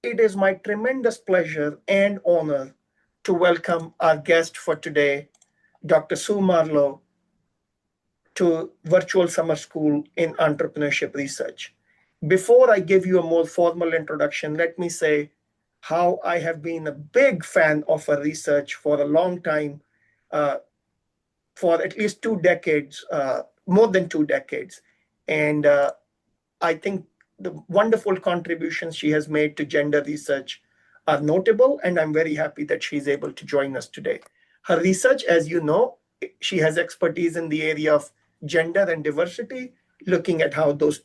it is my tremendous pleasure and honor to welcome our guest for today, Dr. Sue Marlow, to Virtual Summer School in Entrepreneurship Research. Before I give you a more formal introduction, let me say how I have been a big fan of her research for a long time, uh, for at least 2 decades, more than 2 decades. And I think the wonderful contributions she has made to gender research are notable, and I'm very happy that she's able to join us today. Her research, as you know, she has expertise in the area of gender and diversity, looking at how those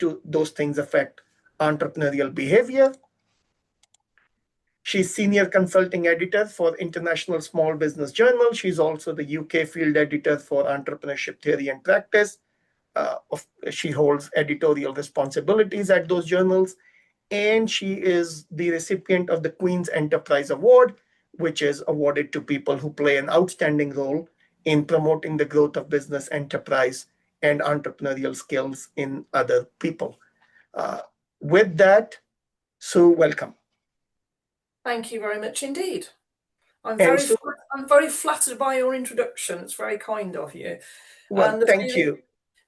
things affect entrepreneurial behavior. She's senior consulting editor for International Small Business Journal. She's also the UK field editor for Entrepreneurship Theory and Practice. She holds editorial responsibilities at those journals, and she is the recipient of the Queen's Enterprise Award, which is awarded to people who play an outstanding role in promoting the growth of business enterprise and entrepreneurial skills in other people. With that, Sue, welcome. Thank you very much indeed. I'm And very flattered by your introduction. It's very kind of you. Well, thank you.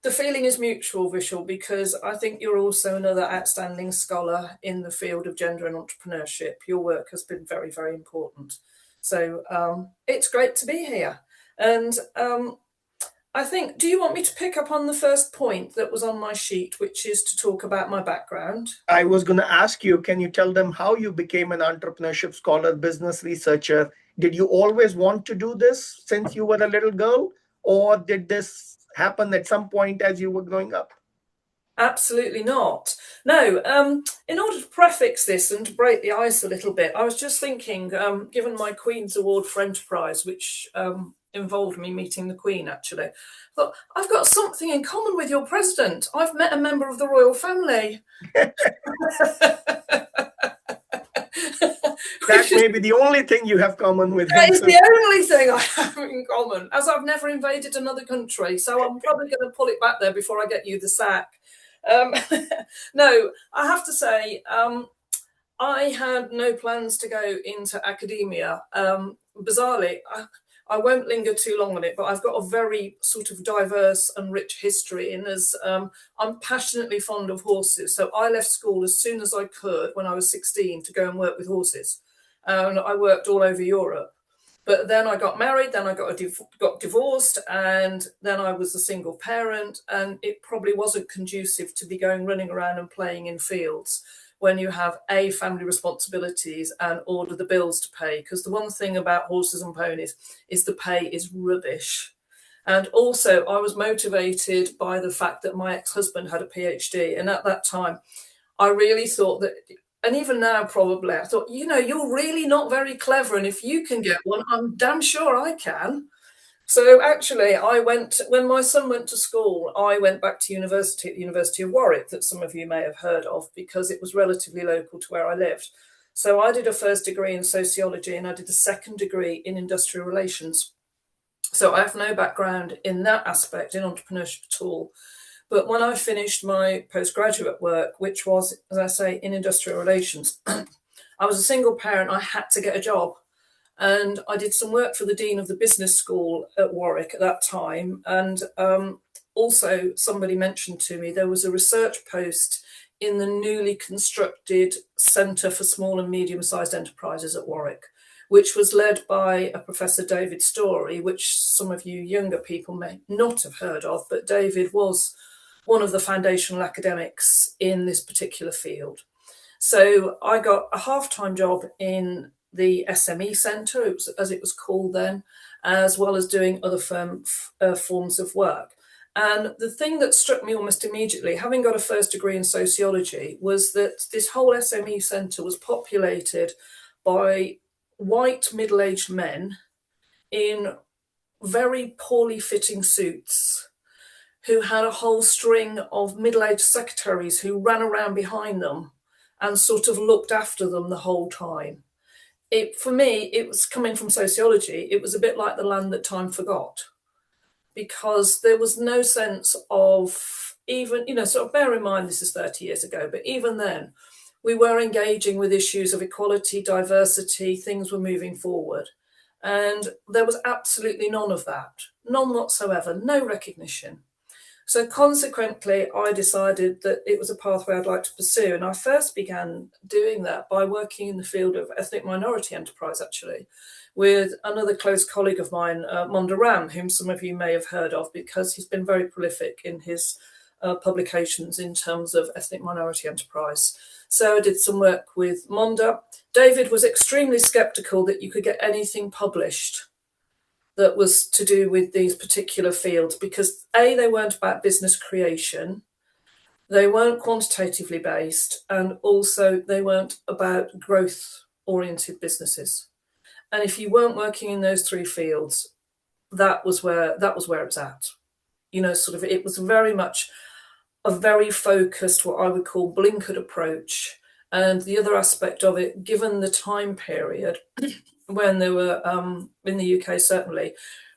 The feeling is mutual, Vishal, because I think you're also another outstanding scholar in the field of gender and entrepreneurship. Your work has been very, very important. So it's great to be here. And I think, do you want me to pick up on the first point that was on my sheet, which is to talk about my background? I was going to ask you, can you tell them how you became an entrepreneurship scholar, business researcher? Did you always want to do this since you were a little girl, or did this happen at some point as you were growing up? Absolutely not. No, in order to prefix this and to break the ice a little bit, I was just thinking, given my Queen's Award for Enterprise, which involved me meeting the Queen, actually, but I've got something in common with your president. I've met a member of the royal family. That may be the only thing you have common with him. That is the only thing I have in common, as I've never invaded another country, so I'm probably going to pull it back there before I get you the sack. No, I have to say, I had no plans to go into academia. Bizarrely, I won't linger too long on it, but I've got a very sort of diverse and rich history in as I'm passionately fond of horses. So I left school as soon as I could when I was 16 to go and work with horses. I worked all over Europe. But then I got married, then I got divorced, and then I was a single parent, and it probably wasn't conducive to be running around and playing in fields when you have family responsibilities and order the bills to pay. Because the one thing about horses and ponies is the pay is rubbish. And also I was motivated by the fact that my ex-husband had a PhD. And at that time, I really thought that, and even now probably, I thought, you're really not very clever. And if you can get one, I'm damn sure I can. So actually, when my son went to school, I went back to university at the University of Warwick, that some of you may have heard of, because it was relatively local to where I lived. So I did a first degree in sociology and I did a second degree in industrial relations. So I have no background in that aspect, in entrepreneurship at all. But when I finished my postgraduate work, which was, as I say, in industrial relations, I was a single parent. I had to get a job. And I did some work for the Dean of the Business School at Warwick at that time. And also somebody mentioned to me there was a research post in the newly constructed Centre for Small and Medium-Sized Enterprises at Warwick, which was led by a Professor David Story, which some of you younger people may not have heard of, but David was one of the foundational academics in this particular field. So I got a half-time job in the SME Centre, as it was called then, as well as doing other forms of work. And the thing that struck me almost immediately, having got a first degree in sociology, was that this whole SME Centre was populated by white middle-aged men in very poorly fitting suits who had a whole string of middle-aged secretaries who ran around behind them and sort of looked after them the whole time. For me, it was coming from sociology. It was a bit like the land that time forgot, because there was no sense of even, sort of bear in mind this is 30 years ago, but even then, we were engaging with issues of equality, diversity, things were moving forward. And there was absolutely none of that, none whatsoever, no recognition. So consequently, I decided that it was a pathway I'd like to pursue. And I first began doing that by working in the field of ethnic minority enterprise, actually, with another close colleague of mine, Monda Ram, whom some of you may have heard of because he's been very prolific in his publications in terms of ethnic minority enterprise. So I did some work with Monda. David was extremely skeptical that you could get anything published that was to do with these particular fields because A, they weren't about business creation, they weren't quantitatively based, and also they weren't about growth-oriented businesses. And if you weren't working in those three fields, that was where it's at. You know, sort of, it was very much a very focused, what I would call blinkered approach. And the other aspect of it, given the time period when there were, in the UK certainly,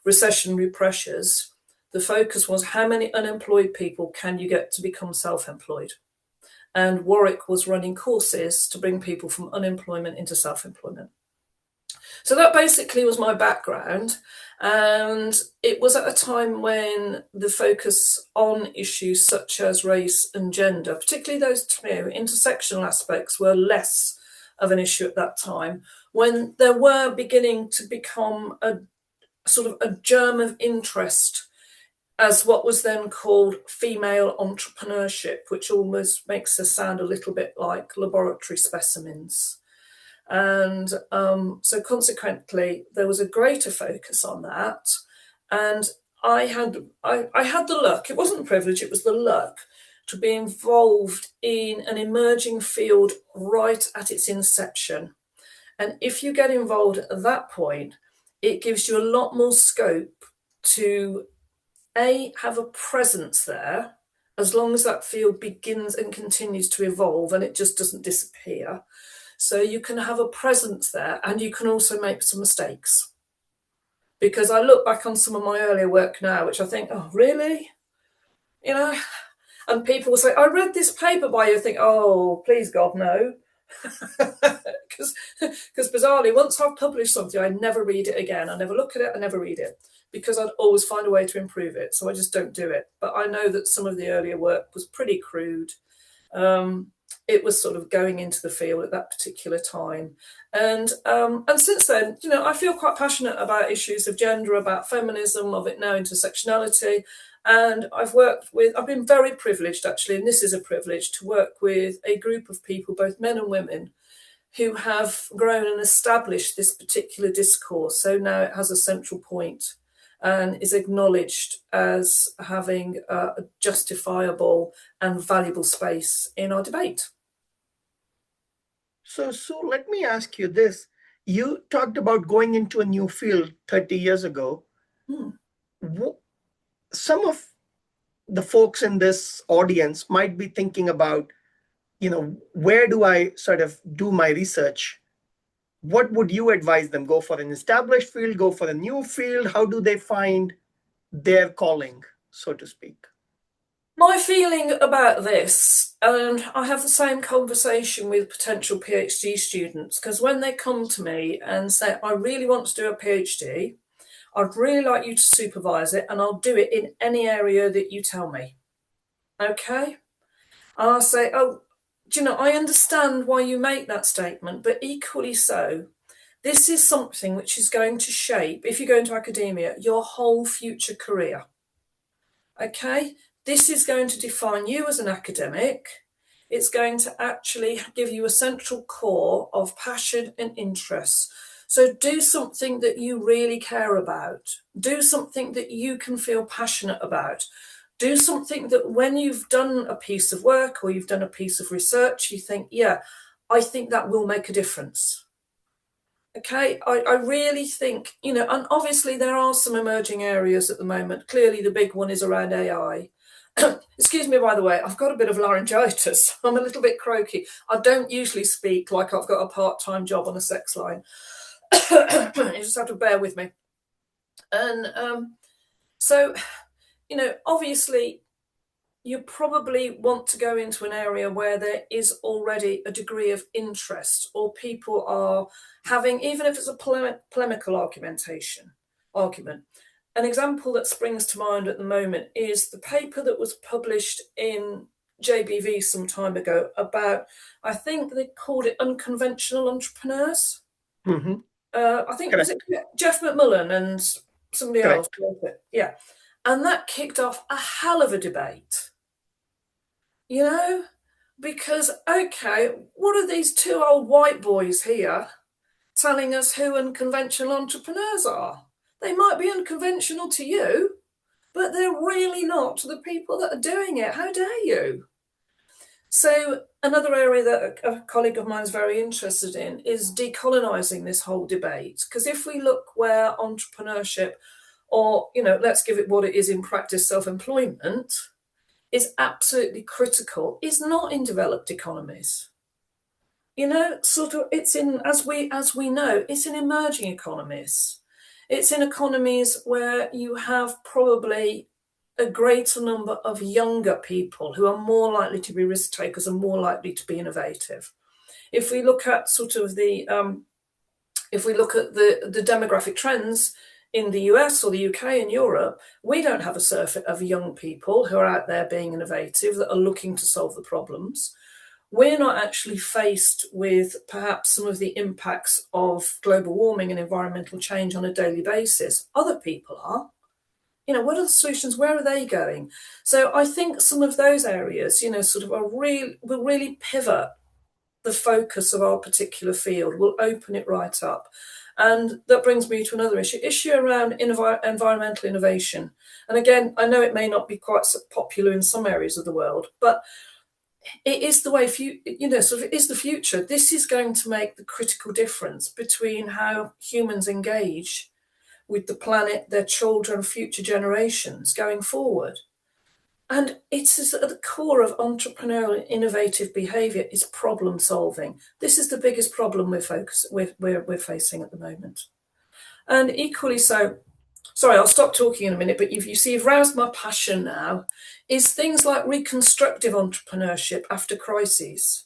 recessionary pressures, the focus was how many unemployed people can you get to become self-employed? And Warwick was running courses to bring people from unemployment into self-employment. So that basically was my background. And it was at a time when the focus on issues such as race and gender, particularly those two intersectional aspects, were less of an issue at that time, when there were beginning to become a sort of a germ of interest as what was then called female entrepreneurship, which almost makes us sound a little bit like laboratory specimens. And so consequently, there was a greater focus on that. And I had the luck, it wasn't a privilege, it was the luck to be involved in an emerging field right at its inception. And if you get involved at that point, it gives you a lot more scope to A, have a presence there, as long as that field begins and continues to evolve and it just doesn't disappear. So you can have a presence there and you can also make some mistakes. Because I look back on some of my earlier work now, which I think, oh, really? You know? And people will say, I read this paper by you. I think, oh, please, God, no. Because bizarrely, once I've published something, I never read it again. I never look at it, I never read it. Because I'd always find a way to improve it. So I just don't do it. But I know that some of the earlier work was pretty crude. It was sort of going into the field at that particular time. And since then, you know, I feel quite passionate about issues of gender, about feminism, of it now intersectionality. And I've been very privileged actually, and this is a privilege, to work with a group of people, both men and women, who have grown and established this particular discourse. So now it has a central point and is acknowledged as having a justifiable and valuable space in our debate. So let me ask you this. You talked about going into a new field 30 years ago. Some of the folks in this audience might be thinking about, you know, where do I sort of do my research? What would you advise them? Go for an established field, go for a new field? How do they find their calling, so to speak? My feeling about this, and I have the same conversation with potential PhD students, because when they come to me and say, I really want to do a PhD, I'd really like you to supervise it, and I'll do it in any area that you tell me. Okay? And I'll say, oh, do you know, I understand why you make that statement, but equally so, this is something which is going to shape, if you go into academia, your whole future career. Okay? This is going to define you as an academic. It's going to actually give you a central core of passion and interest. So do something that you really care about. Do something that you can feel passionate about. Do something that when you've done a piece of work or you've done a piece of research, you think, yeah, I think that will make a difference. Okay, I really think, you know, and obviously there are some emerging areas at the moment. Clearly the big one is around AI. Excuse me, by the way, I've got a bit of laryngitis. I'm a little bit croaky. I don't usually speak like I've got a part-time job on a sex line. You just have to bear with me. And so, you know, obviously you probably want to go into an area where there is already a degree of interest, or people are having, even if it's a polemical argument. An example that springs to mind at the moment is the paper that was published in JBV some time ago about, I think they called it unconventional entrepreneurs. Mm-hmm. I think, was it Correct. Jeff McMullen and somebody else? Correct. Yeah. And that kicked off a hell of a debate, you know, because, okay, what are these two old white boys here telling us who unconventional entrepreneurs are? They might be unconventional to you, but they're really not to the people that are doing it. How dare you? So another area that a colleague of mine is very interested in is decolonising this whole debate. Because if we look where entrepreneurship, or, you know, let's give it what it is in practice, self-employment, is absolutely critical, is not in developed economies. You know, sort of, it's in, as we know, it's in emerging economies. It's in economies where you have probably a greater number of younger people who are more likely to be risk takers and more likely to be innovative. If we look at sort of if we look at the demographic trends in the US or the UK and Europe, we don't have a surfeit of young people who are out there being innovative, that are looking to solve the problems. We're not actually faced with perhaps some of the impacts of global warming and environmental change on a daily basis. Other people are. You know, what are the solutions? Where are they going? So I think some of those areas, you know, sort of will really pivot the focus of our particular field, will open it right up. And that brings me to another issue around environmental innovation. And again, I know it may not be quite so popular in some areas of the world, but it is the way, sort of, it is the future. This is going to make the critical difference between how humans engage with the planet, their children, future generations going forward. And it's at the core of entrepreneurial innovative behaviour is problem solving. This is the biggest problem we're facing at the moment. And equally so, sorry, I'll stop talking in a minute, but you see, you've roused my passion now, is things like reconstructive entrepreneurship after crises.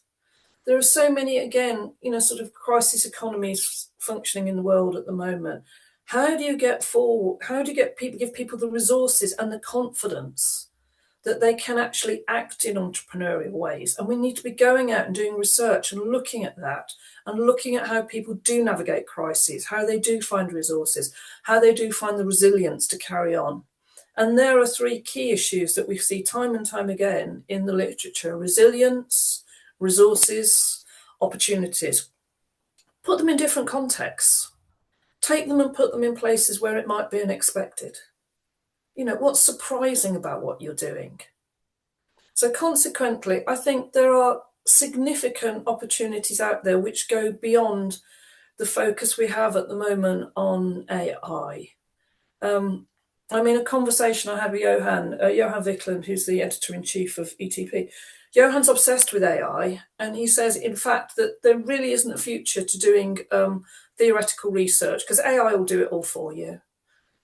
There are so many, again, you know, sort of crisis economies functioning in the world at the moment. How do you get forward? How do you give people the resources and the confidence that they can actually act in entrepreneurial ways? And we need to be going out and doing research and looking at that, and looking at how people do navigate crises, how they do find resources, how they do find the resilience to carry on. And there are three key issues that we see time and time again in the literature: resilience, resources, opportunities. Put them in different contexts. Take them and put them in places where it might be unexpected. You know, what's surprising about what you're doing? So consequently, I think there are significant opportunities out there which go beyond the focus we have at the moment on AI. I mean, a conversation I had with Johan Wickland, who's the editor-in-chief of ETP. Johan's obsessed with AI, and he says, in fact, that there really isn't a future to doing theoretical research, because AI will do it all for you.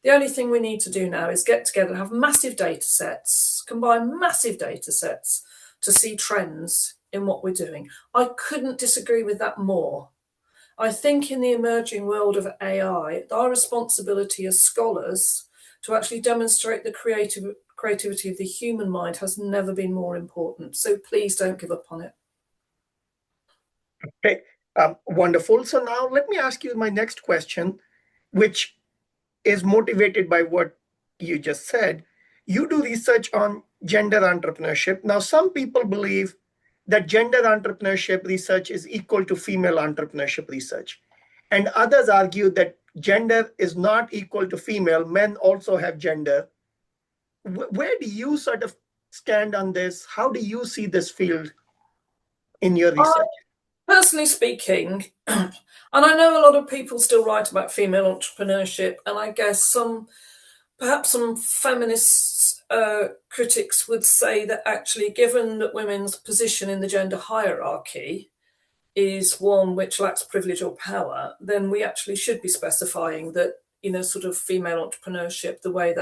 The only thing we need to do now is get together and have massive data sets, combine massive data sets to see trends in what we're doing. I couldn't disagree with that more. I think in the emerging world of AI, our responsibility as scholars to actually demonstrate the creativity of the human mind has never been more important. So please don't give up on it. Okay, wonderful. So now let me ask you my next question, which is motivated by what you just said. You do research on gender entrepreneurship. Now, some people believe that gender entrepreneurship research is equal to female entrepreneurship research. And others argue that gender is not equal to female. Men also have gender. Where do you sort of stand on this? How do you see this field in your research? Personally speaking, and I know a lot of people still write about female entrepreneurship, and I guess perhaps some feminist critics would say that actually, given that women's position in the gender hierarchy is one which lacks privilege or power, then we actually should be specifying that, you know, sort of female entrepreneurship, the way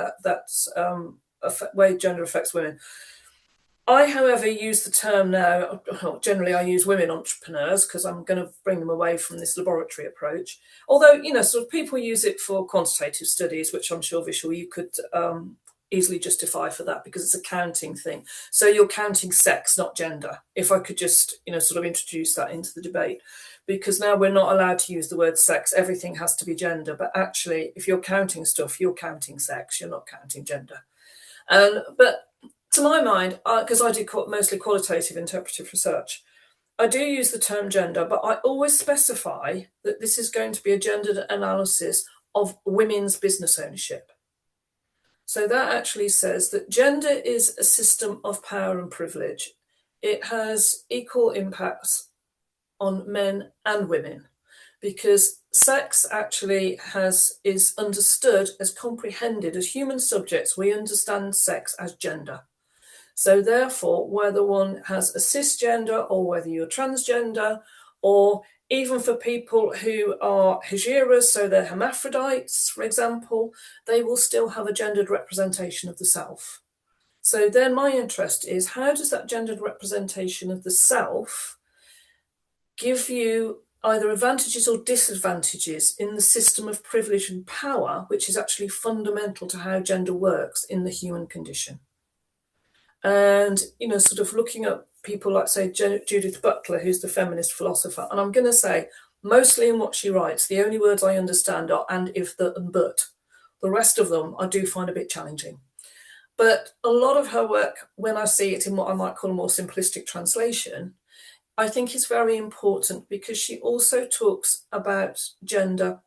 way gender affects women. I, however, use the term now, generally I use women entrepreneurs because I'm going to bring them away from this laboratory approach. Although, sort of people use it for quantitative studies, which I'm sure, Vishal, you could easily justify for that because it's a counting thing. So you're counting sex, not gender. If I could just, sort of introduce that into the debate, because now we're not allowed to use the word sex. Everything has to be gender. But actually, if you're counting stuff, you're counting sex. You're not counting gender. But to my mind, because I do mostly qualitative interpretive research, I do use the term gender, but I always specify that this is going to be a gendered analysis of women's business ownership. So that actually says that gender is a system of power and privilege. It has equal impacts on men and women because sex actually is understood as comprehended as human subjects. We understand sex as gender. So therefore, whether one has a cisgender or whether you're transgender, or even for people who are heteros, so they're hermaphrodites, for example, they will still have a gendered representation of the self. So then my interest is, how does that gendered representation of the self give you either advantages or disadvantages in the system of privilege and power, which is actually fundamental to how gender works in the human condition? And, sort of looking at people like, say, Judith Butler, who's the feminist philosopher. And I'm going to say, mostly in what she writes, the only words I understand are and, if, the, and but. The rest of them I do find a bit challenging. But a lot of her work, when I see it in what I might call a more simplistic translation, I think is very important because she also talks about gender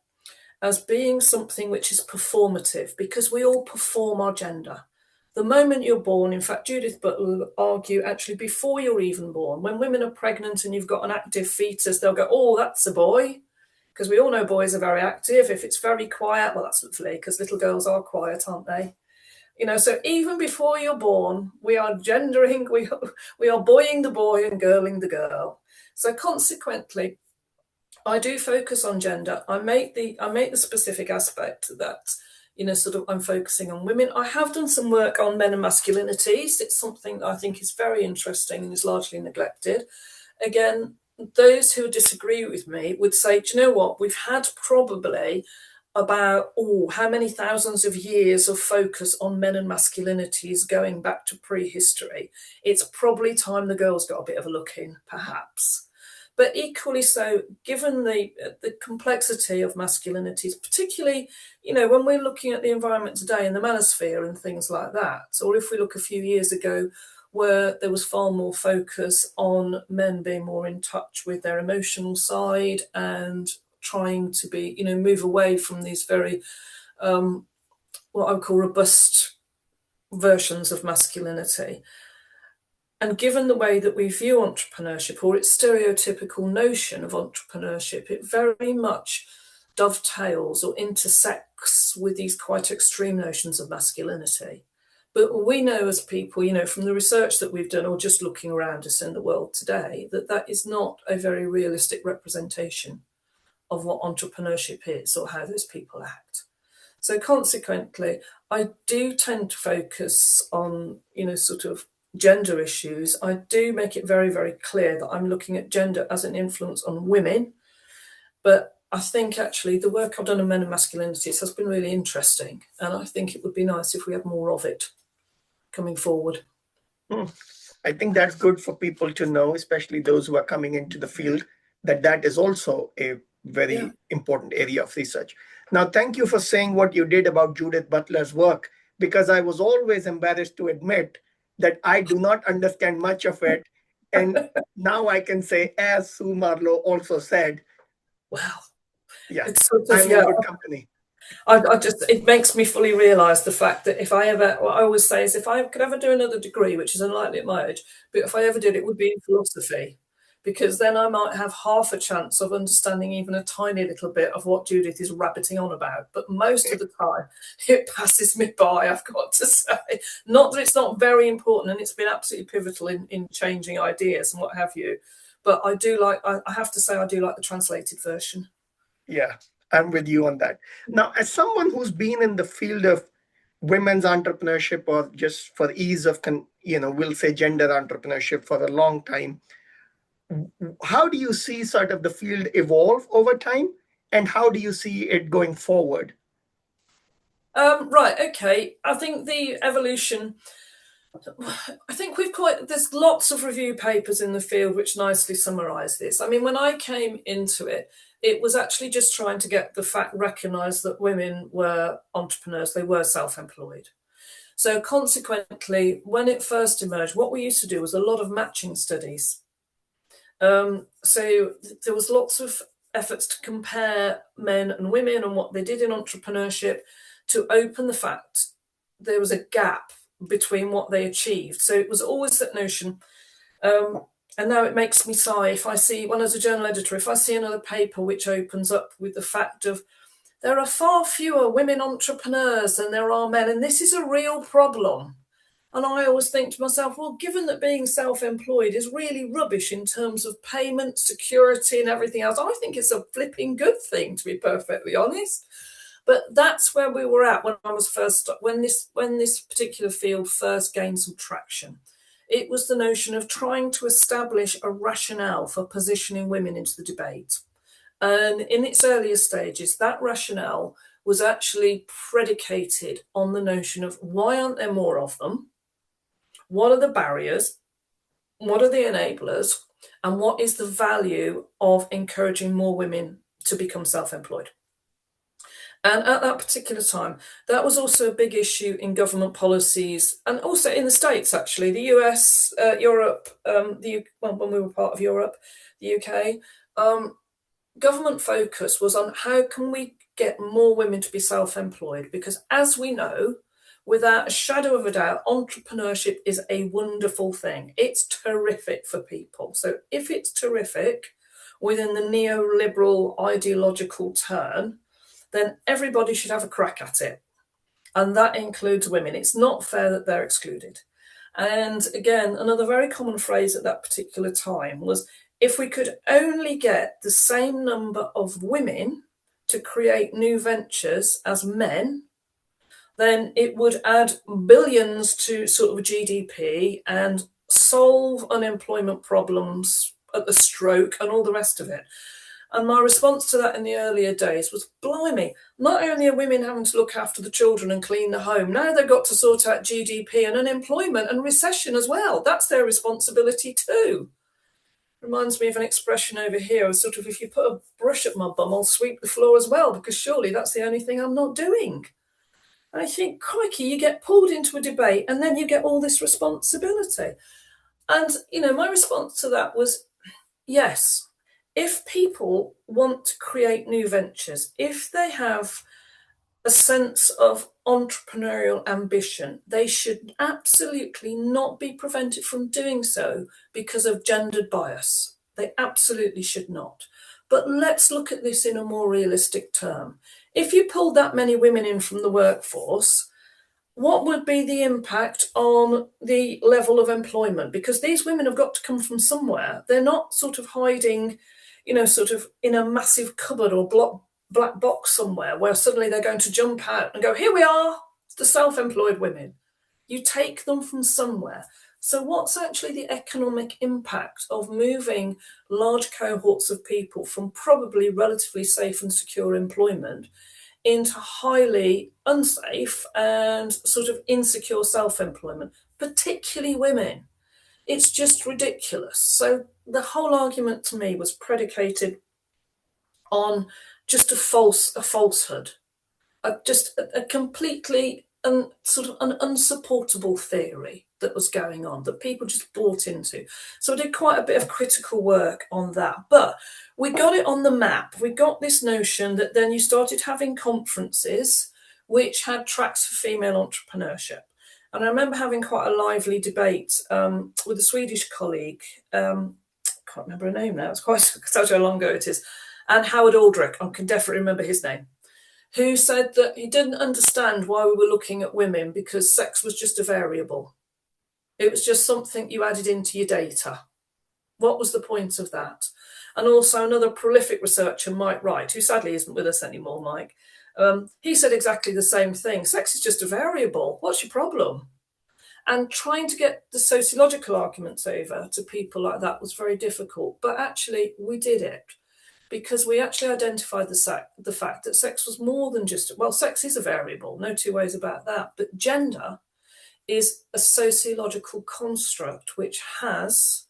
as being something which is performative, because we all perform our gender. The moment you're born, in fact, Judith Butler will argue actually before you're even born, when women are pregnant and you've got an active fetus, they'll go, oh, that's a boy. Because we all know boys are very active. If it's very quiet, well, that's lovely, because little girls are quiet, aren't they? So even before you're born, we are gendering, we are boying the boy and girling the girl. So consequently, I do focus on gender. I make the specific aspect that, sort of I'm focusing on women. I have done some work on men and masculinities. It's something that I think is very interesting and is largely neglected. Again, those who disagree with me would say, do you know what? We've had probably about, how many thousands of years of focus on men and masculinities going back to prehistory. It's probably time the girls got a bit of a look in, perhaps. But equally so, given the complexity of masculinities, particularly, when we're looking at the environment today in the manosphere and things like that, or if we look a few years ago where there was far more focus on men being more in touch with their emotional side and trying to be, move away from these very, what I would call robust versions of masculinity. And given the way that we view entrepreneurship, or its stereotypical notion of entrepreneurship, it very much dovetails or intersects with these quite extreme notions of masculinity. But we know as people, from the research that we've done or just looking around us in the world today, that is not a very realistic representation of what entrepreneurship is or how those people act. So consequently, I do tend to focus on, sort of gender issues. I do make it very, very clear that I'm looking at gender as an influence on women. But I think actually the work I've done on men and masculinities has been really interesting. And I think it would be nice if we had more of it coming forward. I think that's good for people to know, especially those who are coming into the field, that is also a very important area of research. Now, thank you for saying what you did about Judith Butler's work, because I was always embarrassed to admit that I do not understand much of it. And now I can say, as Sue Marlow also said, wow, it's sort of, I'm in good company. It makes me fully realise the fact that if I ever, what I always say is, if I could ever do another degree, which is unlikely at my age, but if I ever did, it would be in philosophy, because then I might have half a chance of understanding even a tiny little bit of what Judith is rabbiting on about. But most of the time, it passes me by, I've got to say. Not that it's not very important, and it's been absolutely pivotal in changing ideas and what have you. But I have to say, I do like the translated version. Yeah, I'm with you on that. Now, as someone who's been in the field of women's entrepreneurship, or just for ease of, we'll say gender entrepreneurship for a long time. How do you see sort of the field evolve over time, and how do you see it going forward? Right, okay. I think the evolution, I think there's lots of review papers in the field which nicely summarise this. I mean, when I came into it, it was actually just trying to get the fact recognised that women were entrepreneurs, they were self-employed. So consequently, when it first emerged, what we used to do was a lot of matching studies. So there was lots of efforts to compare men and women and what they did in entrepreneurship, to open the fact there was a gap between what they achieved. So it was always that notion. And now it makes me sigh if I see, when as a journal editor, if I see another paper which opens up with the fact of there are far fewer women entrepreneurs than there are men, and this is a real problem. And I always think to myself, well, given that being self-employed is really rubbish in terms of payment, security, and everything else, I think it's a flipping good thing, to be perfectly honest. But that's where we were at when this particular field first gained some traction. It was the notion of trying to establish a rationale for positioning women into the debate. And in its earlier stages, that rationale was actually predicated on the notion of why aren't there more of them? What are the barriers? What are the enablers? And what is the value of encouraging more women to become self-employed? And at that particular time, that was also a big issue in government policies, and also in the States, actually, the US, Europe, when we were part of Europe, the UK. Government focus was on how can we get more women to be self-employed, because as we know, without a shadow of a doubt, entrepreneurship is a wonderful thing. It's terrific for people. So if it's terrific within the neoliberal ideological turn, then everybody should have a crack at it. And that includes women. It's not fair that they're excluded. And again, another very common phrase at that particular time was, if we could only get the same number of women to create new ventures as men, then it would add billions to sort of GDP and solve unemployment problems at the stroke and all the rest of it. And my response to that in the earlier days was, blimey, not only are women having to look after the children and clean the home, now they've got to sort out GDP and unemployment and recession as well. That's their responsibility too. Reminds me of an expression over here, sort of, if you put a brush at my bum, I'll sweep the floor as well, because surely that's the only thing I'm not doing. And I think, crikey, you get pulled into a debate and then you get all this responsibility. And, my response to that was, yes, if people want to create new ventures, if they have a sense of entrepreneurial ambition, they should absolutely not be prevented from doing so because of gendered bias. They absolutely should not. But let's look at this in a more realistic term. If you pulled that many women in from the workforce, what would be the impact on the level of employment? Because these women have got to come from somewhere. They're not sort of hiding, sort of in a massive cupboard or black box somewhere where suddenly they're going to jump out and go, here we are, it's the self-employed women. You take them from somewhere. So what's actually the economic impact of moving large cohorts of people from probably relatively safe and secure employment into highly unsafe and sort of insecure self-employment, particularly women? It's just ridiculous. So the whole argument to me was predicated on just a falsehood, a completely sort of an unsupportable theory that was going on, that people just bought into. So I did quite a bit of critical work on that. But we got it on the map. We got this notion that then you started having conferences which had tracks for female entrepreneurship. And I remember having quite a lively debate with a Swedish colleague. I can't remember her name now. It's quite such how long ago it is. And Howard Aldrich, I can definitely remember his name, who said that he didn't understand why we were looking at women, because sex was just a variable. It was just something you added into your data. What was the point of that? And also another prolific researcher, Mike Wright, who sadly isn't with us anymore, Mike, He said exactly the same thing. Sex is just a variable. What's your problem? And trying to get the sociological arguments over to people like that was very difficult. But actually, we did it because we actually identified the fact that sex was more than just, well, sex is a variable, no two ways about that. But gender is a sociological construct which has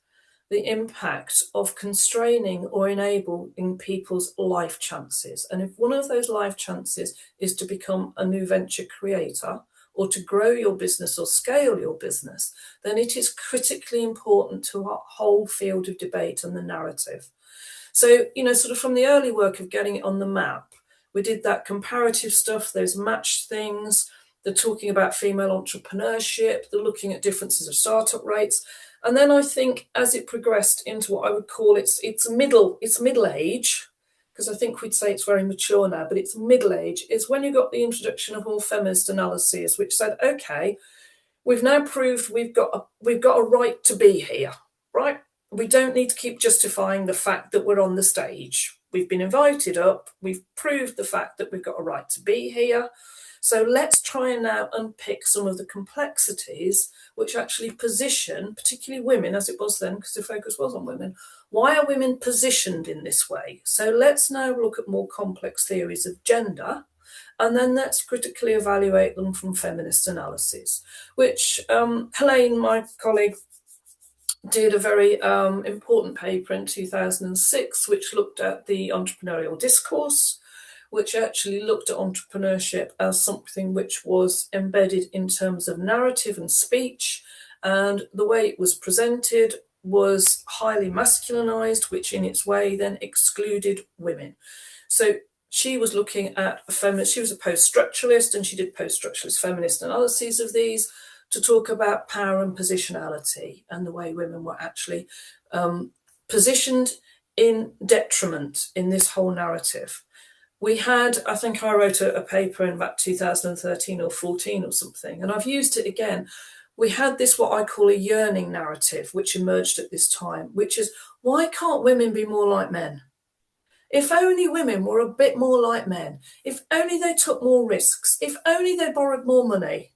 the impact of constraining or enabling people's life chances. And if one of those life chances is to become a new venture creator, or to grow your business or scale your business, then it is critically important to our whole field of debate and the narrative. So, sort of from the early work of getting it on the map, we did that comparative stuff, those matched things, they're talking about female entrepreneurship, they're looking at differences of startup rates. And then I think as it progressed into what I would call it's middle age, because I think we'd say it's very mature now, but it's middle age, is when you got the introduction of more feminist analyses, which said, okay, we've now proved we've got a right to be here, right? We don't need to keep justifying the fact that we're on the stage. We've been invited up, we've proved the fact that we've got a right to be here. So let's try and now unpick some of the complexities which actually position, particularly women, as it was then, because the focus was on women. Why are women positioned in this way? So let's now look at more complex theories of gender, and then let's critically evaluate them from feminist analyses, which Helene, my colleague, did a very important paper in 2006, which looked at the entrepreneurial discourse, which actually looked at entrepreneurship as something which was embedded in terms of narrative and speech. And the way it was presented was highly masculinized, which in its way then excluded women. So she was looking at a feminist, she was a post-structuralist, and she did post-structuralist feminist analyses of these to talk about power and positionality and the way women were actually positioned in detriment in this whole narrative. We had, I think I wrote a paper in about 2013 or 14 or something, and I've used it again. We had this, what I call a yearning narrative, which emerged at this time, which is, why can't women be more like men? If only women were a bit more like men, if only they took more risks, if only they borrowed more money,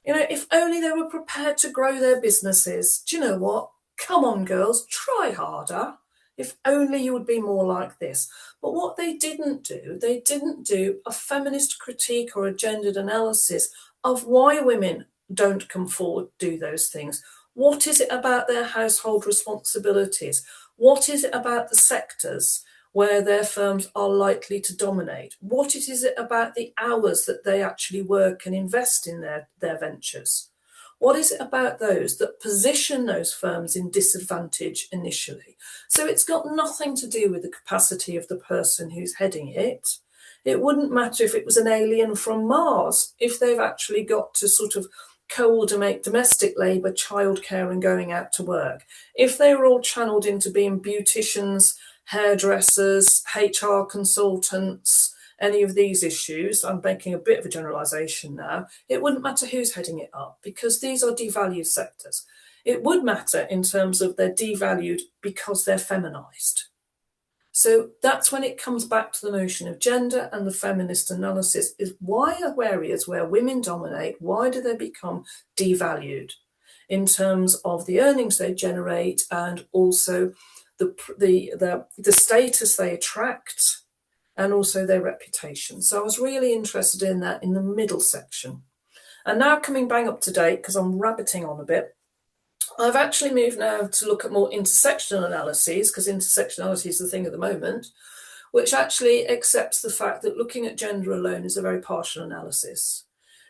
if only they were prepared to grow their businesses. Do you know what? Come on, girls, try harder. If only you would be more like this. But what they didn't do a feminist critique or a gendered analysis of why women don't come forward to do those things. What is it about their household responsibilities? What is it about the sectors where their firms are likely to dominate? What is it about the hours that they actually work and invest in their ventures? What is it about those that position those firms in disadvantage initially? So it's got nothing to do with the capacity of the person who's heading it. It wouldn't matter if it was an alien from Mars, if they've actually got to sort of coordinate domestic labour, childcare and going out to work. If they were all channeled into being beauticians, hairdressers, HR consultants, any of these issues, I'm making a bit of a generalisation now, it wouldn't matter who's heading it up because these are devalued sectors. It would matter in terms of they're devalued because they're feminised. So that's when it comes back to the notion of gender and the feminist analysis is why are areas where women dominate, why do they become devalued in terms of the earnings they generate and also the status they attract and also their reputation. So I was really interested in that in the middle section. And now coming bang up to date, because I'm rabbiting on a bit, I've actually moved now to look at more intersectional analyses, because intersectionality is the thing at the moment, which actually accepts the fact that looking at gender alone is a very partial analysis.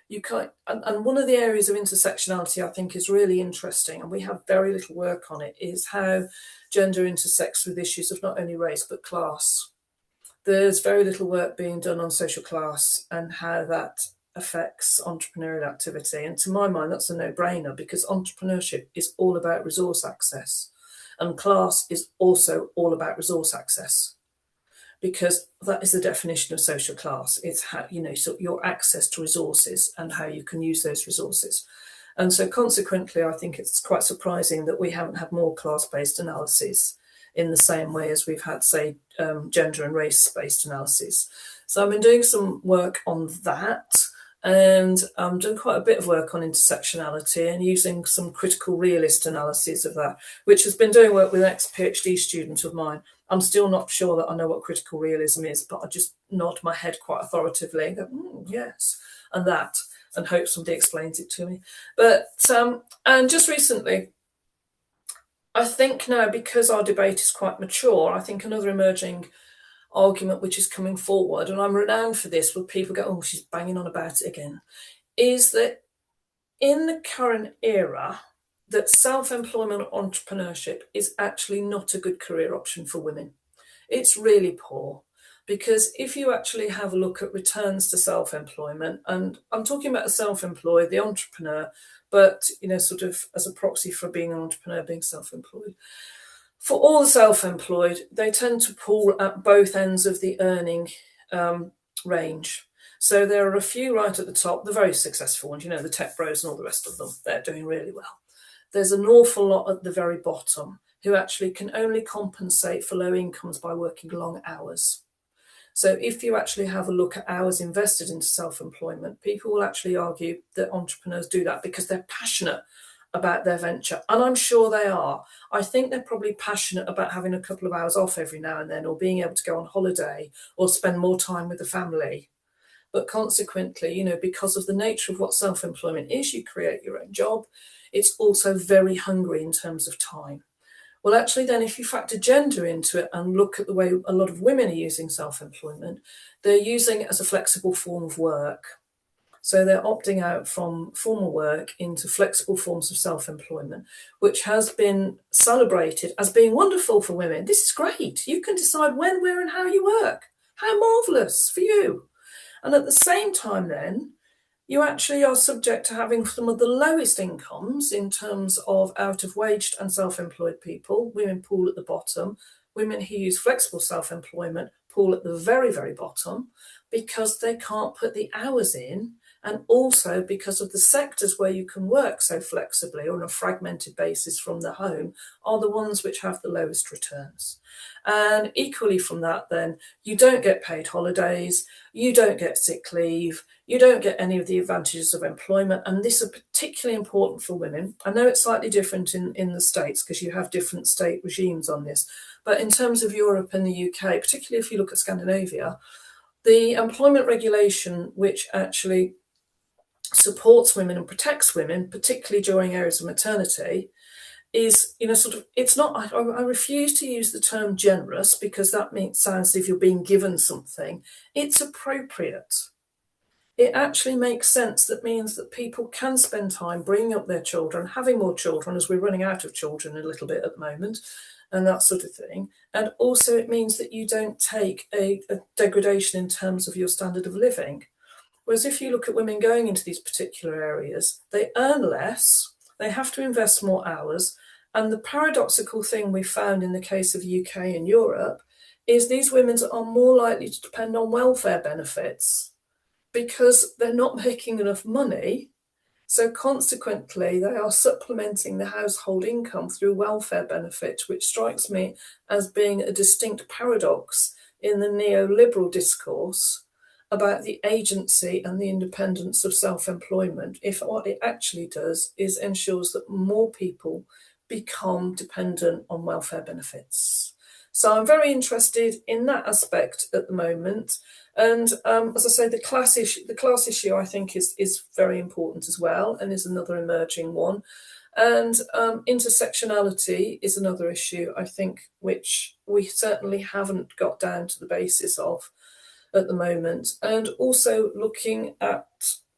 You can't, and one of the areas of intersectionality I think is really interesting, and we have very little work on it, is how gender intersects with issues of not only race but class. There's very little work being done on social class and how that affects entrepreneurial activity. And to my mind, that's a no-brainer because entrepreneurship is all about resource access and class is also all about resource access because that is the definition of social class. It's how, so your access to resources and how you can use those resources. And so consequently, I think it's quite surprising that we haven't had more class-based analyses in the same way as we've had, say, gender and race-based analyses. So I've been doing some work on that, and I'm doing quite a bit of work on intersectionality and using some critical realist analyses of that, which has been doing work with an ex-PhD student of mine. I'm still not sure that I know what critical realism is, but I just nod my head quite authoritatively and go, yes, and that, and hope somebody explains it to me. But and just recently, I think now, because our debate is quite mature, I think another emerging argument which is coming forward, and I'm renowned for this, where people go, oh, she's banging on about it again, is that in the current era, that self-employment or entrepreneurship is actually not a good career option for women. It's really poor, because if you actually have a look at returns to self-employment, and I'm talking about the self-employed, the entrepreneur, but sort of as a proxy for being an entrepreneur, being self-employed. For all the self-employed, they tend to pull at both ends of the earning range. So there are a few right at the top, the very successful ones, the tech bros and all the rest of them, they're doing really well. There's an awful lot at the very bottom who actually can only compensate for low incomes by working long hours. So if you actually have a look at hours invested into self-employment, people will actually argue that entrepreneurs do that because they're passionate about their venture. And I'm sure they are. I think they're probably passionate about having a couple of hours off every now and then, or being able to go on holiday or spend more time with the family. But consequently, because of the nature of what self-employment is, you create your own job. It's also very hungry in terms of time. Well, actually, then, if you factor gender into it and look at the way a lot of women are using self-employment, they're using it as a flexible form of work. So they're opting out from formal work into flexible forms of self-employment, which has been celebrated as being wonderful for women. This is great. You can decide when, where, and how you work. How marvellous for you. And at the same time, then, you actually are subject to having some of the lowest incomes in terms of out-of-waged and self-employed people. Women pool at the bottom. Women who use flexible self-employment pool at the very, very bottom, because they can't put the hours in, and also because of the sectors where you can work so flexibly or on a fragmented basis from the home are the ones which have the lowest returns. And equally from that, then, you don't get paid holidays, you don't get sick leave, you don't get any of the advantages of employment. And this is particularly important for women. I know it's slightly different in the States because you have different state regimes on this. But in terms of Europe and the UK, particularly if you look at Scandinavia, the employment regulation, which actually supports women and protects women, particularly during areas of maternity, is, it's not, I refuse to use the term generous because that sounds as if you're being given something. It's appropriate. It actually makes sense. That means that people can spend time bringing up their children, having more children, as we're running out of children a little bit at the moment, and that sort of thing. And also it means that you don't take a degradation in terms of your standard of living. Whereas if you look at women going into these particular areas, they earn less, they have to invest more hours. And the paradoxical thing we found in the case of the UK and Europe is these women are more likely to depend on welfare benefits because they're not making enough money. So consequently, they are supplementing the household income through welfare benefits, which strikes me as being a distinct paradox in the neoliberal discourse about the agency and the independence of self-employment, if what it actually does is ensures that more people become dependent on welfare benefits. So I'm very interested in that aspect at the moment. And as I say, the class issue I think is very important as well, and is another emerging one. And intersectionality is another issue, I think, which we certainly haven't got down to the basis of at the moment. And also looking at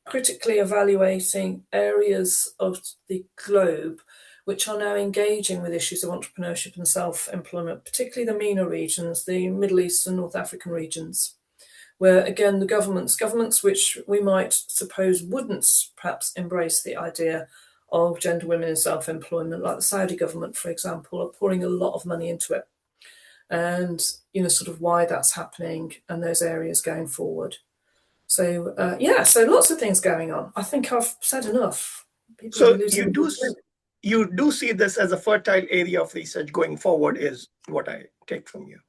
critically evaluating areas of the globe which are now engaging with issues of entrepreneurship and self-employment, particularly the MENA regions, the Middle East and North African regions, where again the governments which we might suppose wouldn't perhaps embrace the idea of gender women in self-employment, like the Saudi government, for example, are pouring a lot of money into it. And sort of why that's happening and those areas going forward. So so lots of things going on. I think I've said enough. People So you do see this as a fertile area of research going forward, is what I take from you.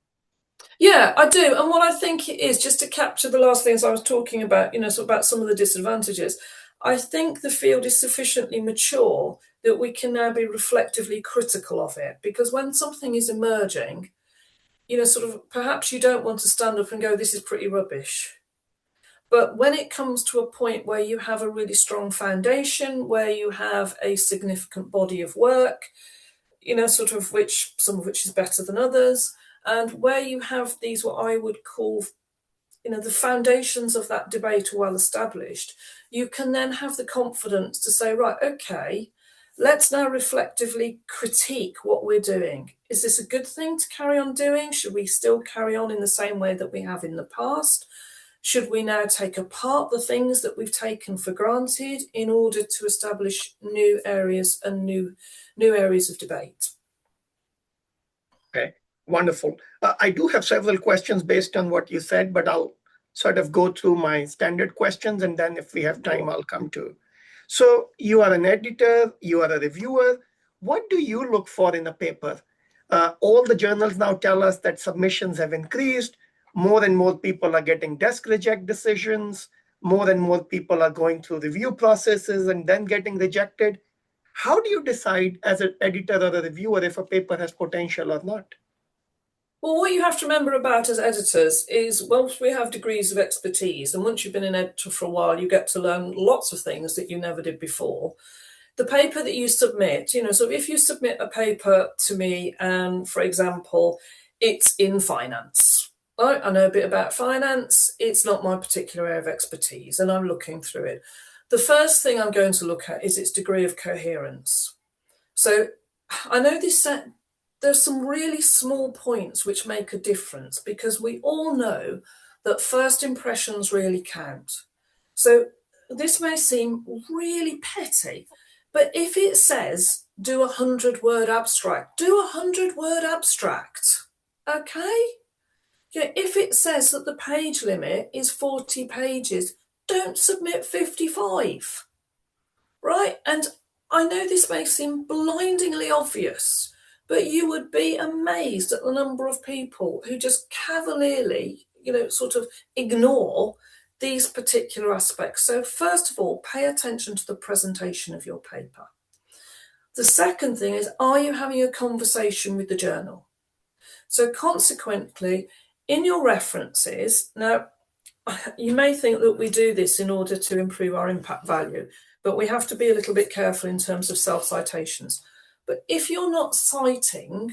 Yeah, I do. And what I think it is, just to capture the last things I was talking about, so about some of the disadvantages, I think the field is sufficiently mature that we can now be reflectively critical of it. Because when something is emerging, sort of perhaps you don't want to stand up and go, this is pretty rubbish. But when it comes to a point where you have a really strong foundation, where you have a significant body of work, sort of which some of which is better than others, and where you have these what I would call, the foundations of that debate are well established, you can then have the confidence to say, right, okay, let's now reflectively critique what we're doing. Is this a good thing to carry on doing? Should we still carry on in the same way that we have in the past? Should we now take apart the things that we've taken for granted in order to establish new areas and new areas of debate? Okay, wonderful. I do have several questions based on what you said, but I'll sort of go through my standard questions, and then if we have time, I'll come to. So you are an editor, you are a reviewer. What do you look for in a paper? All the journals now tell us that submissions have increased. More and more people are getting desk reject decisions. More and more people are going through review processes and then getting rejected. How do you decide as an editor or a reviewer if a paper has potential or not? Well, what you have to remember about as editors is once we have degrees of expertise, and once you've been an editor for a while, you get to learn lots of things that you never did before. The paper that you submit, so if you submit a paper to me, and for example, it's in finance, right? I know a bit about finance. It's not my particular area of expertise, and I'm looking through it. The first thing I'm going to look at is its degree of coherence. So I know there's some really small points which make a difference, because we all know that first impressions really count. So this may seem really petty, but if it says do 100-word abstract, do 100-word abstract. Okay? Yeah, if it says that the page limit is 40 pages, don't submit 55. Right? And I know this may seem blindingly obvious, but you would be amazed at the number of people who just cavalierly, sort of ignore these particular aspects. So first of all, pay attention to the presentation of your paper. The second thing is, are you having a conversation with the journal? So consequently, in your references, now you may think that we do this in order to improve our impact value, but we have to be a little bit careful in terms of self-citations. But if you're not citing,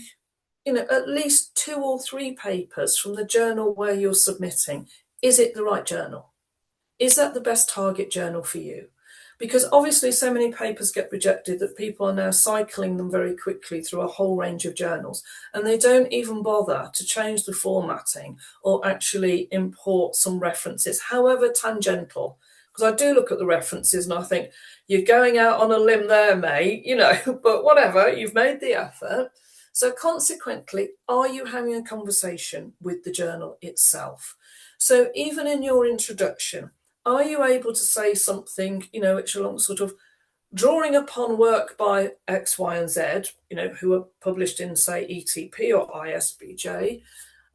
at least 2 or 3 papers from the journal where you're submitting, is it the right journal? Is that the best target journal for you? Because obviously so many papers get rejected that people are now cycling them very quickly through a whole range of journals, and they don't even bother to change the formatting or actually import some references, however tangential. Because I do look at the references and I think, you're going out on a limb there, mate, but whatever, you've made the effort. So consequently, are you having a conversation with the journal itself? So even in your introduction, are you able to say something, which along sort of drawing upon work by X, Y, and Z, who are published in, say, ETP or ISBJ?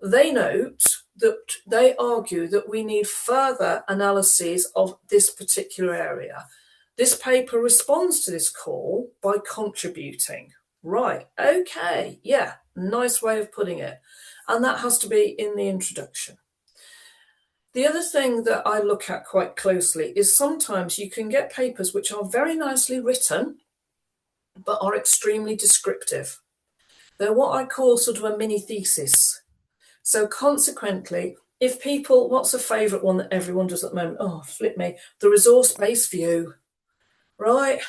They note that they argue that we need further analyses of this particular area. This paper responds to this call by contributing. Right, okay, yeah, nice way of putting it. And that has to be in the introduction. The other thing that I look at quite closely is sometimes you can get papers which are very nicely written, but are extremely descriptive. They're what I call sort of a mini thesis. So consequently, if people, what's a favourite one that everyone does at the moment? Oh, flip me, the resource-based view. Right,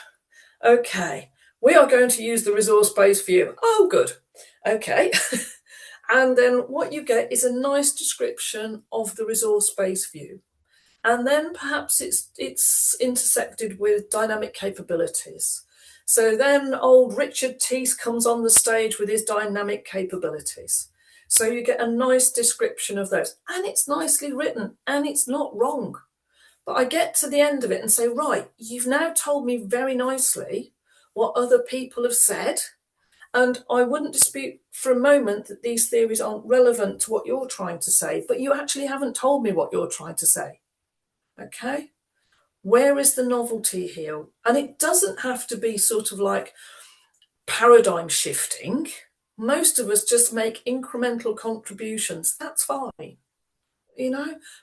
okay, we are going to use the resource-based view. Oh, good, okay. And then what you get is a nice description of the resource-based view. And then perhaps it's intersected with dynamic capabilities. So then old Richard Teese comes on the stage with his dynamic capabilities. So you get a nice description of those. And it's nicely written and it's not wrong. But I get to the end of it and say, right, you've now told me very nicely what other people have said, And I wouldn't dispute for a moment that these theories aren't relevant to what you're trying to say, but you actually haven't told me what you're trying to say. Okay? Where is the novelty here? And it doesn't have to be sort of like paradigm shifting. Most of us just make incremental contributions. That's fine,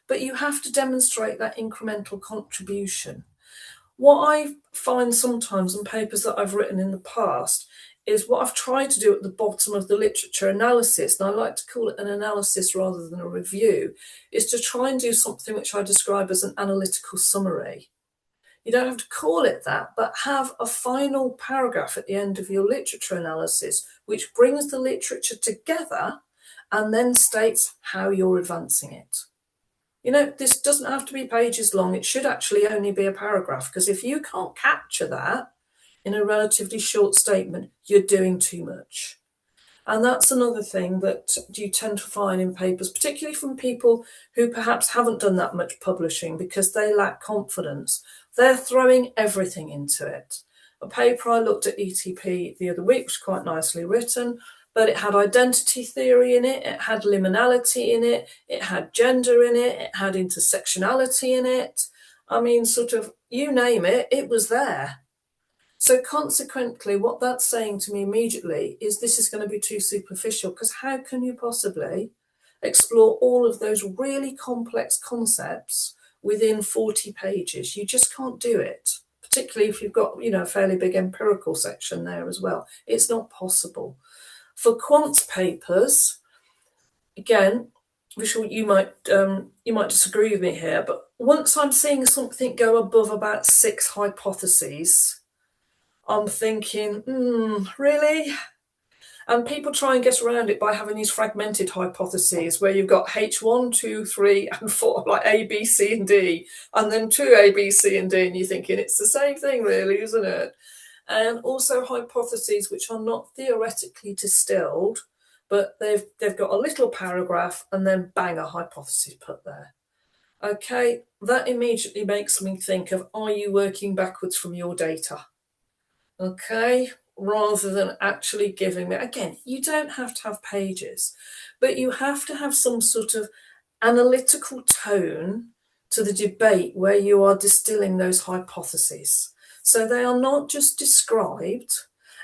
but you have to demonstrate that incremental contribution. What I find sometimes in papers that I've written in the past is what I've tried to do at the bottom of the literature analysis, and I like to call it an analysis rather than a review, is to try and do something which I describe as an analytical summary. You don't have to call it that, but have a final paragraph at the end of your literature analysis which brings the literature together and then states how you're advancing it. This doesn't have to be pages long. It should actually only be a paragraph, because if you can't capture that in a relatively short statement, you're doing too much. And that's another thing that you tend to find in papers, particularly from people who perhaps haven't done that much publishing because they lack confidence. They're throwing everything into it. A paper I looked at ETP the other week was quite nicely written, but it had identity theory in it, it had liminality in it, it had gender in it, it had intersectionality in it. I mean, sort of, you name it, it was there. So consequently, what that's saying to me immediately is this is going to be too superficial, because how can you possibly explore all of those really complex concepts within 40 pages? You just can't do it, particularly if you've got, a fairly big empirical section there as well. It's not possible. For quant papers, again, Vishal, you might disagree with me here, but once I'm seeing something go above about 6 hypotheses, I'm thinking, really? And people try and get around it by having these fragmented hypotheses where you've got H1, 2, 3, and 4, like A, B, C, and D, and then 2A, B, C, and D, and you're thinking it's the same thing, really, isn't it? And also hypotheses which are not theoretically distilled, but they've got a little paragraph and then bang, a hypothesis put there. Okay, that immediately makes me think of, are you working backwards from your data? Okay, rather than actually giving me, again, you don't have to have pages, but you have to have some sort of analytical tone to the debate where you are distilling those hypotheses. So they are not just described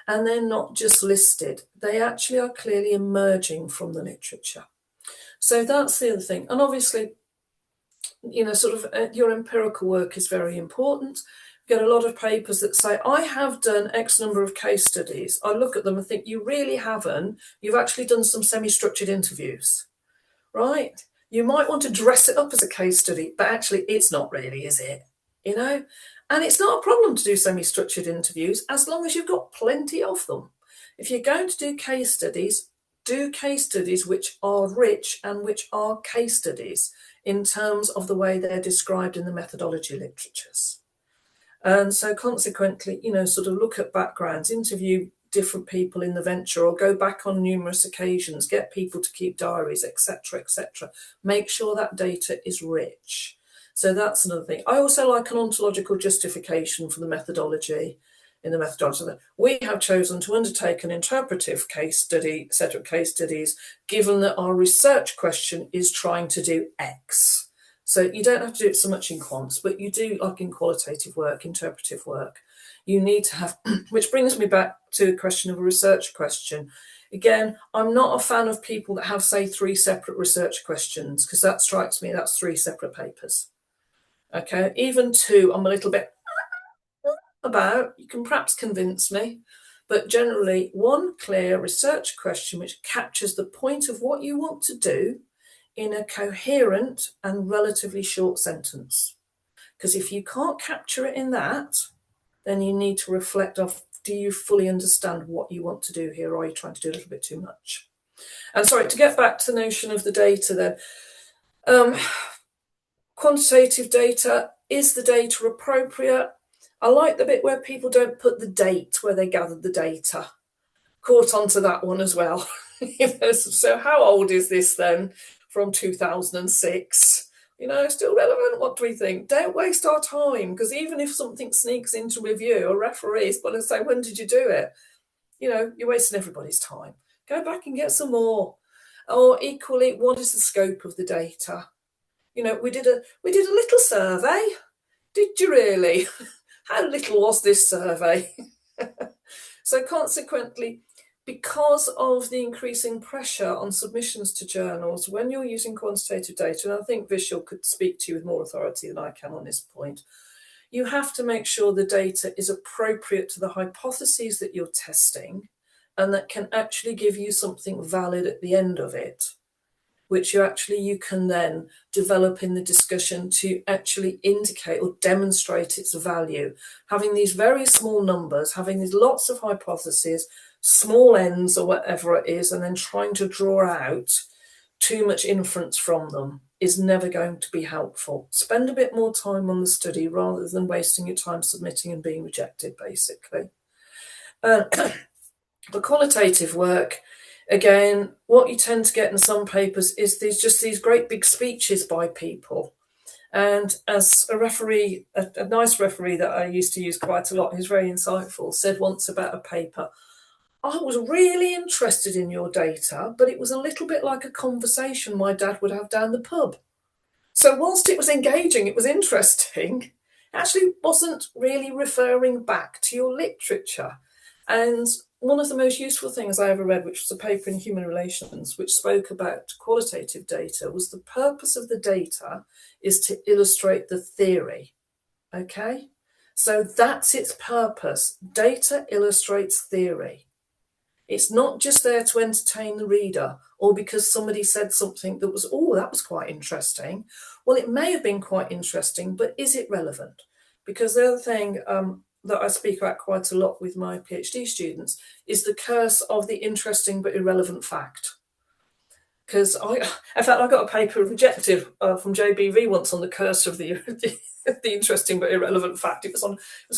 and they're not just listed, they actually are clearly emerging from the literature. So that's the other thing. And obviously, your empirical work is very important. Get a lot of papers that say, I have done X number of case studies. I look at them and think, you really haven't. You've actually done some semi-structured interviews, right? You might want to dress it up as a case study, but actually it's not really, is it? And it's not a problem to do semi-structured interviews as long as you've got plenty of them. If you're going to do case studies which are rich and which are case studies in terms of the way they're described in the methodology literatures. And so consequently, sort of look at backgrounds, interview different people in the venture, or go back on numerous occasions, get people to keep diaries, etc., etc. Make sure that data is rich. So that's another thing. I also like an ontological justification for the methodology. In the methodology, we have chosen to undertake an interpretive case study, set of case studies, given that our research question is trying to do X. So you don't have to do it so much in quants, but you do, like in qualitative work, interpretive work. You need to have, which brings me back to the question of a research question. Again, I'm not a fan of people that have, say, 3 separate research questions, because that strikes me, that's 3 separate papers. Okay, even 2, I'm a little bit about, you can perhaps convince me, but generally 1 clear research question which captures the point of what you want to do in a coherent and relatively short sentence. Because if you can't capture it in that, then you need to reflect off, do you fully understand what you want to do here, or are you trying to do a little bit too much? And sorry, to get back to the notion of the data then, quantitative data, is the data appropriate? I like the bit where people don't put the date where they gathered the data. Caught onto that one as well. So how old is this then? From 2006. Still relevant. What do we think? Don't waste our time, because even if something sneaks into review, a referee is going to say, when did you do it? You're wasting everybody's time. Go back and get some more. Or equally, what is the scope of the data? We did a little survey. Did you really? How little was this survey? So consequently, because of the increasing pressure on submissions to journals, when you're using quantitative data, and I think Vishal could speak to you with more authority than I can on this point, you have to make sure the data is appropriate to the hypotheses that you're testing and that can actually give you something valid at the end of it, which you can then develop in the discussion to actually indicate or demonstrate its value. Having these very small numbers, having these lots of hypotheses, small n's or whatever it is, and then trying to draw out too much inference from them is never going to be helpful. Spend a bit more time on the study rather than wasting your time submitting and being rejected, basically. The qualitative work, again, what you tend to get in some papers is these great big speeches by people. And as a referee, a nice referee that I used to use quite a lot, who's very insightful, said once about a paper, I was really interested in your data, but it was a little bit like a conversation my dad would have down the pub. So whilst it was engaging, it was interesting, it actually wasn't really referring back to your literature. And one of the most useful things I ever read, which was a paper in Human Relations, which spoke about qualitative data, was the purpose of the data is to illustrate the theory. Okay? So that's its purpose. Data illustrates theory. It's not just there to entertain the reader or because somebody said something that was, that was quite interesting. Well, it may have been quite interesting, but is it relevant? Because the other thing that I speak about quite a lot with my PhD students is the curse of the interesting but irrelevant fact. Because in fact, I got a paper rejected from JBV once on the curse of the interesting but irrelevant fact. It was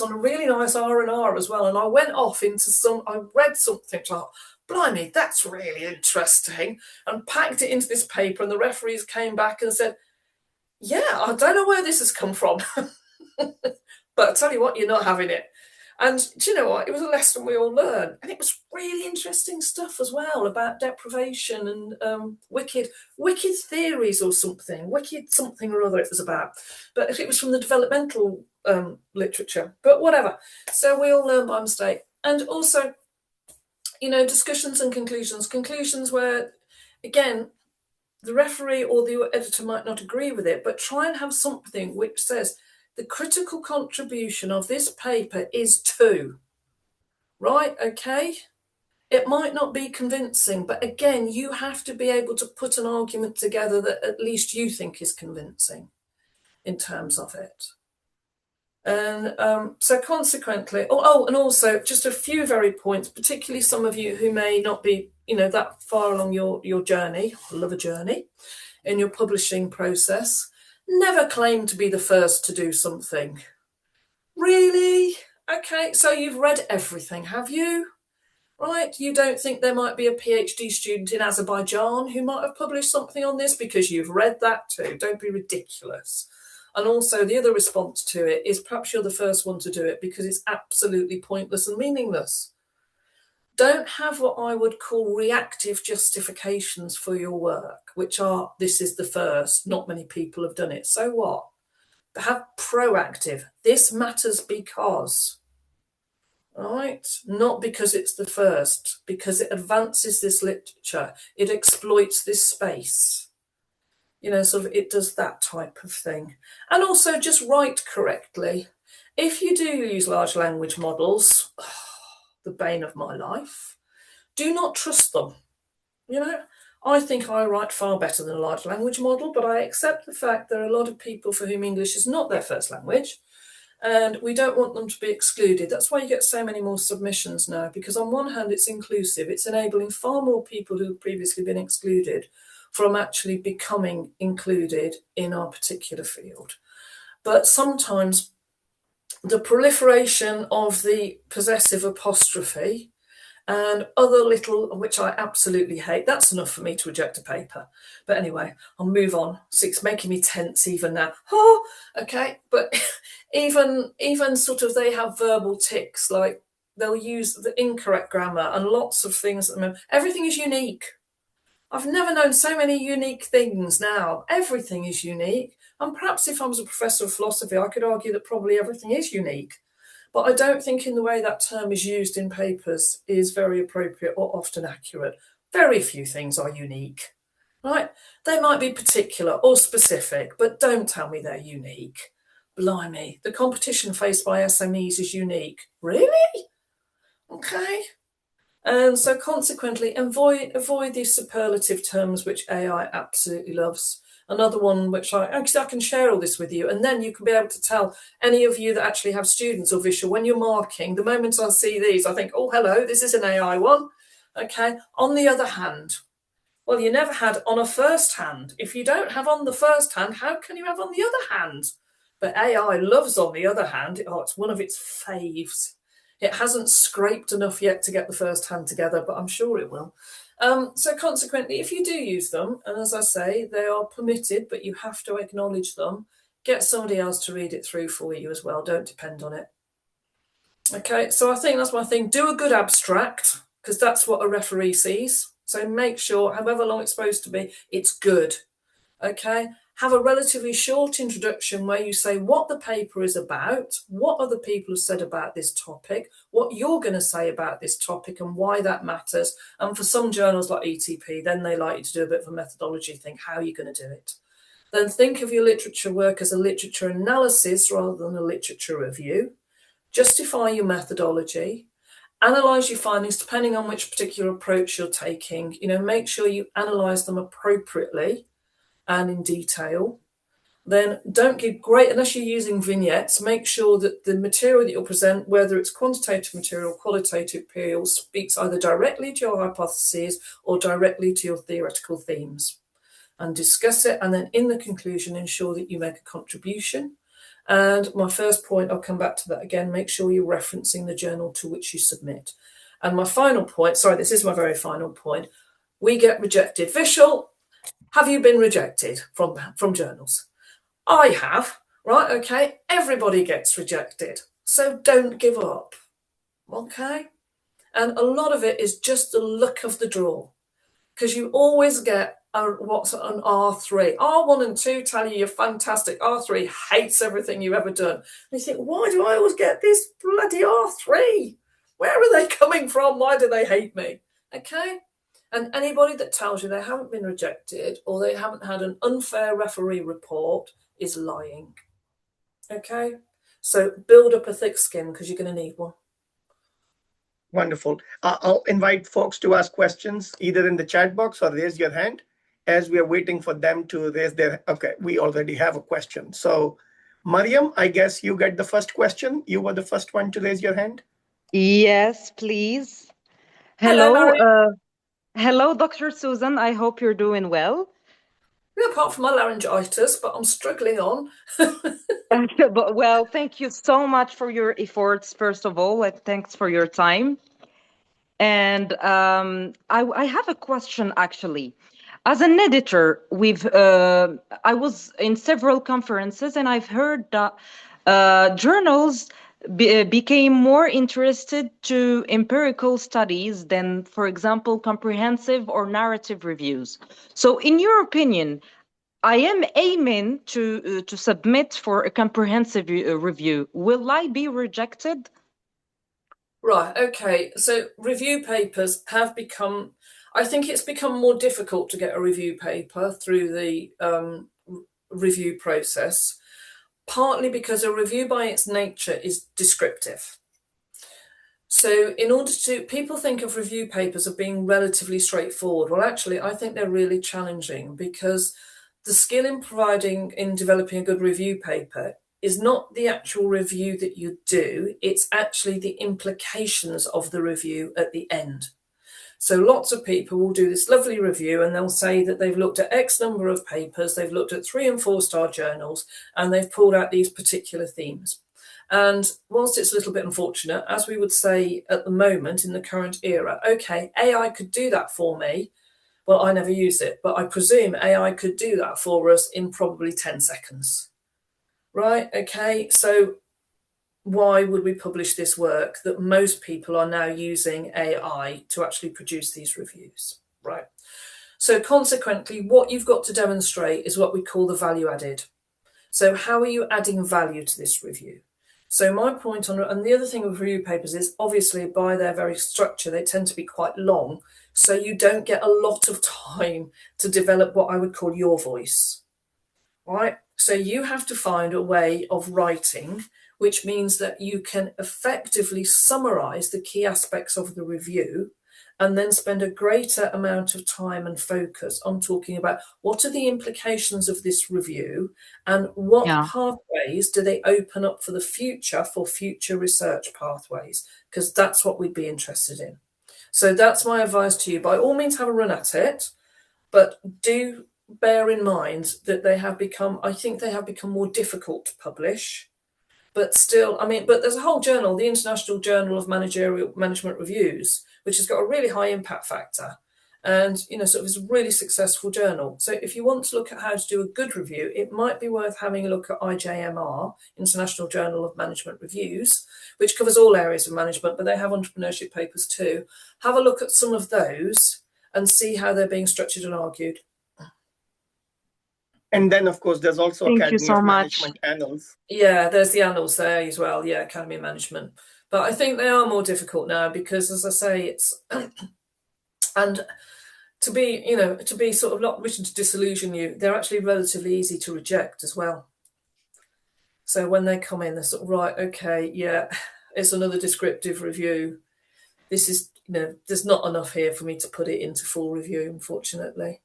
on a really nice R&R as well, and I went off into I read something, like, blimey, that's really interesting, and packed it into this paper, and the referees came back and said, yeah, I don't know where this has come from, but I tell you what, you're not having it. And do you know what? It was a lesson we all learned. And it was really interesting stuff as well about deprivation and wicked theories or something. Wicked something or other it was about. But it was from the developmental literature. But whatever. So we all learn by mistake. And also, discussions and conclusions. Conclusions where, again, the referee or the editor might not agree with it, but try and have something which says, the critical contribution of this paper is to, right? Okay. It might not be convincing, but again, you have to be able to put an argument together that at least you think is convincing in terms of it. And so consequently, and also just a few very points, particularly some of you who may not be, that far along your journey, I love a journey, in your publishing process. Never claim to be the first to do something. Really? Okay, so you've read everything, have you? Right, you don't think there might be a PhD student in Azerbaijan who might have published something on this because you've read that too. Don't be ridiculous. And also the other response to it is perhaps you're the first one to do it because it's absolutely pointless and meaningless. Don't have what I would call reactive justifications for your work, which are, this is the first, not many people have done it. So what? Have proactive, this matters because, right? Not because it's the first, because it advances this literature, it exploits this space. Sort of it does that type of thing. And also just write correctly. If you do use large language models, the bane of my life, do not trust them. I think I write far better than a large language model, but I accept the fact there are a lot of people for whom English is not their first language, and we don't want them to be excluded. That's why you get so many more submissions now, because on one hand, it's inclusive. It's enabling far more people who have previously been excluded from actually becoming included in our particular field. But sometimes the proliferation of the possessive apostrophe and other little, which I absolutely hate, that's enough for me to reject a paper. But anyway, I'll move on. It's making me tense even now. Okay, but even sort of they have verbal tics like they'll use the incorrect grammar and lots of things. Everything is unique. I've never known so many unique things now. Everything is unique. And perhaps if I was a professor of philosophy, I could argue that probably everything is unique. But I don't think in the way that term is used in papers is very appropriate or often accurate. Very few things are unique, right? They might be particular or specific, but don't tell me they're unique. Blimey, the competition faced by SMEs is unique. Really? Okay. And so consequently, avoid these superlative terms which AI absolutely loves. Another one which I can share all this with you, and then you can be able to tell any of you that actually have students or visual, when you're marking, the moment I see these, I think, oh, hello, this is an AI one. Okay. On the other hand, well, you never had on a first hand. If you don't have on the first hand, how can you have on the other hand? But AI loves on the other hand. Oh, it's one of its faves. It hasn't scraped enough yet to get the first hand together, but I'm sure it will. So consequently, if you do use them, and as I say, they are permitted, but you have to acknowledge them, get somebody else to read it through for you as well. Don't depend on it. Okay, so I think that's my thing. Do a good abstract, because that's what a referee sees. So make sure, however long it's supposed to be, it's good. Okay, have a relatively short introduction where you say what the paper is about, what other people have said about this topic, what you're going to say about this topic and why that matters. And for some journals like ETP, then they like you to do a bit of a methodology thing. How are you going to do it? Then think of your literature work as a literature analysis rather than a literature review. Justify your methodology. Analyze your findings depending on which particular approach you're taking. Make sure you analyze them appropriately and in detail. Then don't give great, unless you're using vignettes, make sure that the material that you'll present, whether it's quantitative material, qualitative material, speaks either directly to your hypotheses or directly to your theoretical themes. And discuss it, and then in the conclusion, ensure that you make a contribution. And my first point, I'll come back to that again, make sure you're referencing the journal to which you submit. And my final point, sorry, this is my very final point, we get rejected. Vishal, have you been rejected from journals? I have, right? Okay, everybody gets rejected. So don't give up, okay? And a lot of it is just the luck of the draw, because you always get what's an R3. R1 and 2 tell you you're fantastic. R3 hates everything you've ever done. And you think, why do I always get this bloody R3? Where are they coming from? Why do they hate me? Okay? And anybody that tells you they haven't been rejected or they haven't had an unfair referee report is lying. Okay? So build up a thick skin, because you're going to need one. Wonderful. I'll invite folks to ask questions either in the chat box or raise your hand as we are waiting for them to raise their. Okay, we already have a question. So, Mariam, I guess you get the first question. You were the first one to raise your hand. Yes, please. Hello, Hello, Dr. Susan. I hope you're doing well. Yeah, apart from my laryngitis, but I'm struggling on. Well, thank you so much for your efforts, first of all, and thanks for your time. And I have a question, actually. As an editor, I was in several conferences, and I've heard that journals became more interested to empirical studies than, for example, comprehensive or narrative reviews. So, in your opinion, I am aiming to submit for a comprehensive review. Will I be rejected? Right, okay. So review papers have become, I think it's become more difficult to get a review paper through the review process, partly because a review by its nature is descriptive. So in order to, people think of review papers as being relatively straightforward. Well, actually, I think they're really challenging, because the skill in developing a good review paper is not the actual review that you do, it's actually the implications of the review at the end. So lots of people will do this lovely review and they'll say that they've looked at X number of papers, they've looked at 3- and 4-star journals, and they've pulled out these particular themes. And whilst it's a little bit unfortunate, as we would say at the moment in the current era, okay, AI could do that for me. Well, I never use it, but I presume AI could do that for us in probably 10 seconds. Right, okay, so why would we publish this work that most people are now using AI to actually produce these reviews, right? So consequently, what you've got to demonstrate is what we call the value added. So how are you adding value to this review? So my point on, and the other thing with review papers is obviously by their very structure, they tend to be quite long. So you don't get a lot of time to develop what I would call your voice, right? So you have to find a way of writing, which means that you can effectively summarize the key aspects of the review and then spend a greater amount of time and focus on talking about what are the implications of this review and what Yeah. pathways do they open up for the future, for future research pathways, because that's what we'd be interested in. So that's my advice to you. By all means, have a run at it, but do bear in mind that I think they have become more difficult to publish. But still, I mean, but there's a whole journal, the International Journal of Management Reviews, which has got a really high impact factor and, sort of is a really successful journal. So if you want to look at how to do a good review, it might be worth having a look at IJMR, International Journal of Management Reviews, which covers all areas of management, but they have entrepreneurship papers too. Have a look at some of those and see how they're being structured and argued. And then, of course, there's also Thank you Academy so of much. Management annals. Yeah, there's the annals there as well. Yeah, Academy of Management. But I think they are more difficult now because, as I say, it's and to be sort of not wishing to disillusion you, they're actually relatively easy to reject as well. So when they come in, they're sort of right, okay, yeah, it's another descriptive review. This is, there's not enough here for me to put it into full review, unfortunately.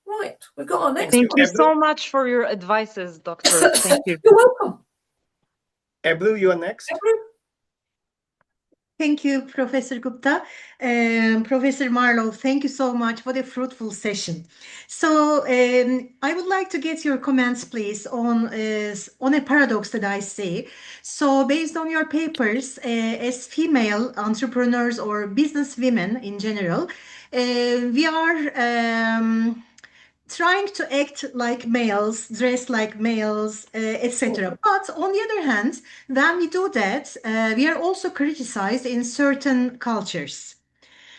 Right, we've got our next. Thank you Ebru? so much for your advices, Doctor. Thank you. You're welcome. Ebru, you are next. Ebru? Thank you, Professor Gupta. Professor Marlow, thank you so much for the fruitful session. So I would like to get your comments, please, on a paradox that I see. So based on your papers, as female entrepreneurs or business women in general, we are trying to act like males, dress like males, etc. But on the other hand, when we do that, we are also criticized in certain cultures.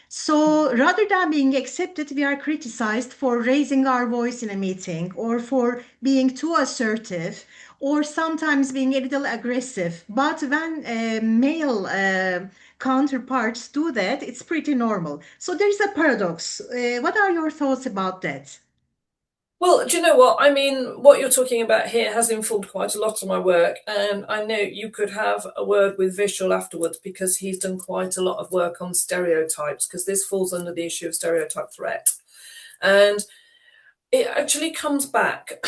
So rather than being accepted, we are criticized for raising our voice in a meeting or for being too assertive or sometimes being a little aggressive. But when male counterparts do that, it's pretty normal. So there's a paradox. What are your thoughts about that? Well, do you know what? I mean, what you're talking about here has informed quite a lot of my work. And I know you could have a word with Vishal afterwards because he's done quite a lot of work on stereotypes, because this falls under the issue of stereotype threat. And it actually comes back.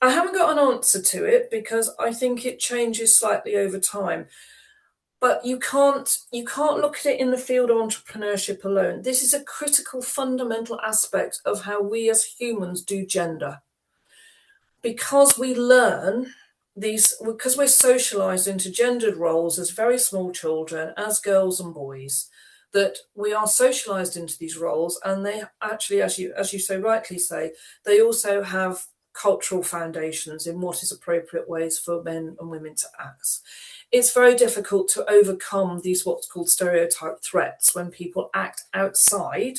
I haven't got an answer to it because I think it changes slightly over time. But you can't look at it in the field of entrepreneurship alone. This is a critical, fundamental aspect of how we as humans do gender. Because we learn because we're socialized into gendered roles as very small children, as girls and boys, that we are socialized into these roles, and they actually, as you so rightly say, they also have cultural foundations in what is appropriate ways for men and women to act. It's very difficult to overcome these what's called stereotype threats when people act outside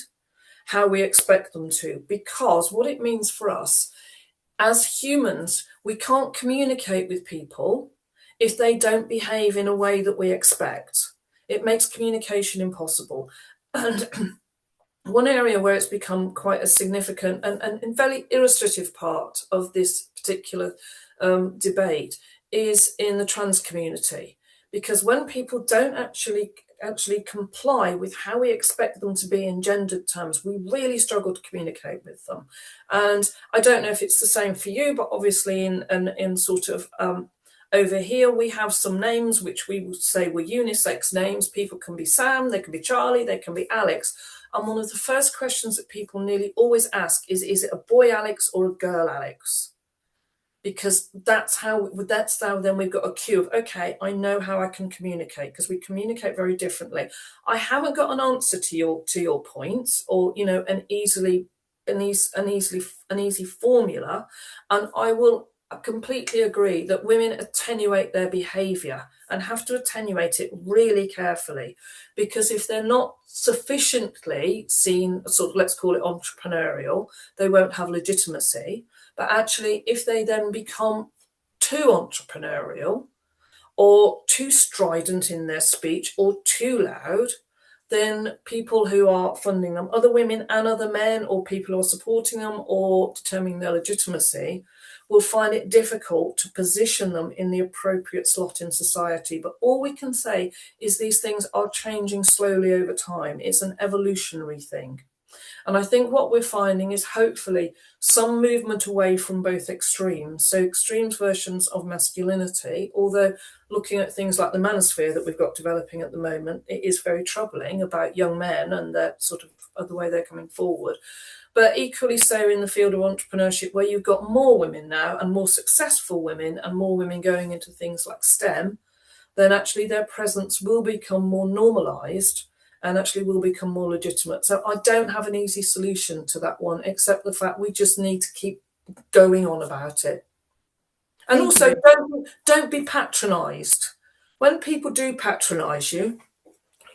how we expect them to, because what it means for us as humans, we can't communicate with people if they don't behave in a way that we expect. It makes communication impossible. And one area where it's become quite a significant and very illustrative part of this particular debate is in the trans community, because when people don't actually comply with how we expect them to be in gendered terms, we really struggle to communicate with them. And I don't know if it's the same for you, but obviously in sort of over here we have some names which we would say were unisex names. People can be Sam, they can be Charlie, they can be Alex. And one of the first questions that people nearly always ask is it a boy Alex or a girl Alex? Because that's how then we've got a cue of, okay, I know how I can communicate, because we communicate very differently. I haven't got an answer to your points, or an easy formula, and I will I completely agree that women attenuate their behaviour and have to attenuate it really carefully, because if they're not sufficiently seen, sort of, let's call it entrepreneurial, they won't have legitimacy. But actually, if they then become too entrepreneurial or too strident in their speech or too loud, then people who are funding them, other women and other men, or people who are supporting them or determining their legitimacy, will find it difficult to position them in the appropriate slot in society. But all we can say is these things are changing slowly over time. It's an evolutionary thing. And I think what we're finding is hopefully some movement away from both extremes. So extremes versions of masculinity, although looking at things like the manosphere that we've got developing at the moment, it is very troubling about young men and the sort of the way they're coming forward. But equally so in the field of entrepreneurship, where you've got more women now and more successful women and more women going into things like STEM, then actually their presence will become more normalised and actually will become more legitimate. So I don't have an easy solution to that one, except the fact we just need to keep going on about it. And Thank also, you. don't be patronised. When people do patronise you,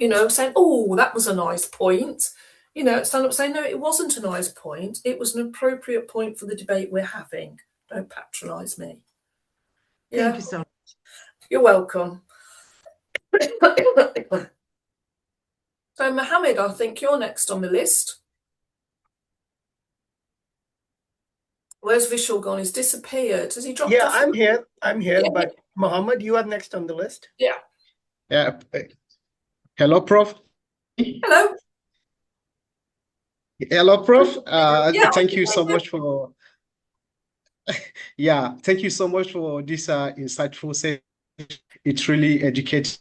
you know, saying, oh, that was a nice point, you know, stand up saying, no, it wasn't a nice point. It was an appropriate point for the debate we're having. Don't patronise me. Thank Yeah, you so much. you're welcome. So, Mohammed, I think you're next on the list. Where's Vishal gone? He's disappeared. Has he dropped Yeah, off? I'm here. I'm here. Yeah. But Mohammed, you are next on the list. Yeah. Yeah. Hello, Prof. Hello. Hello, Prof. Yeah. Thank you so much for thank you so much for this insightful session. It really educates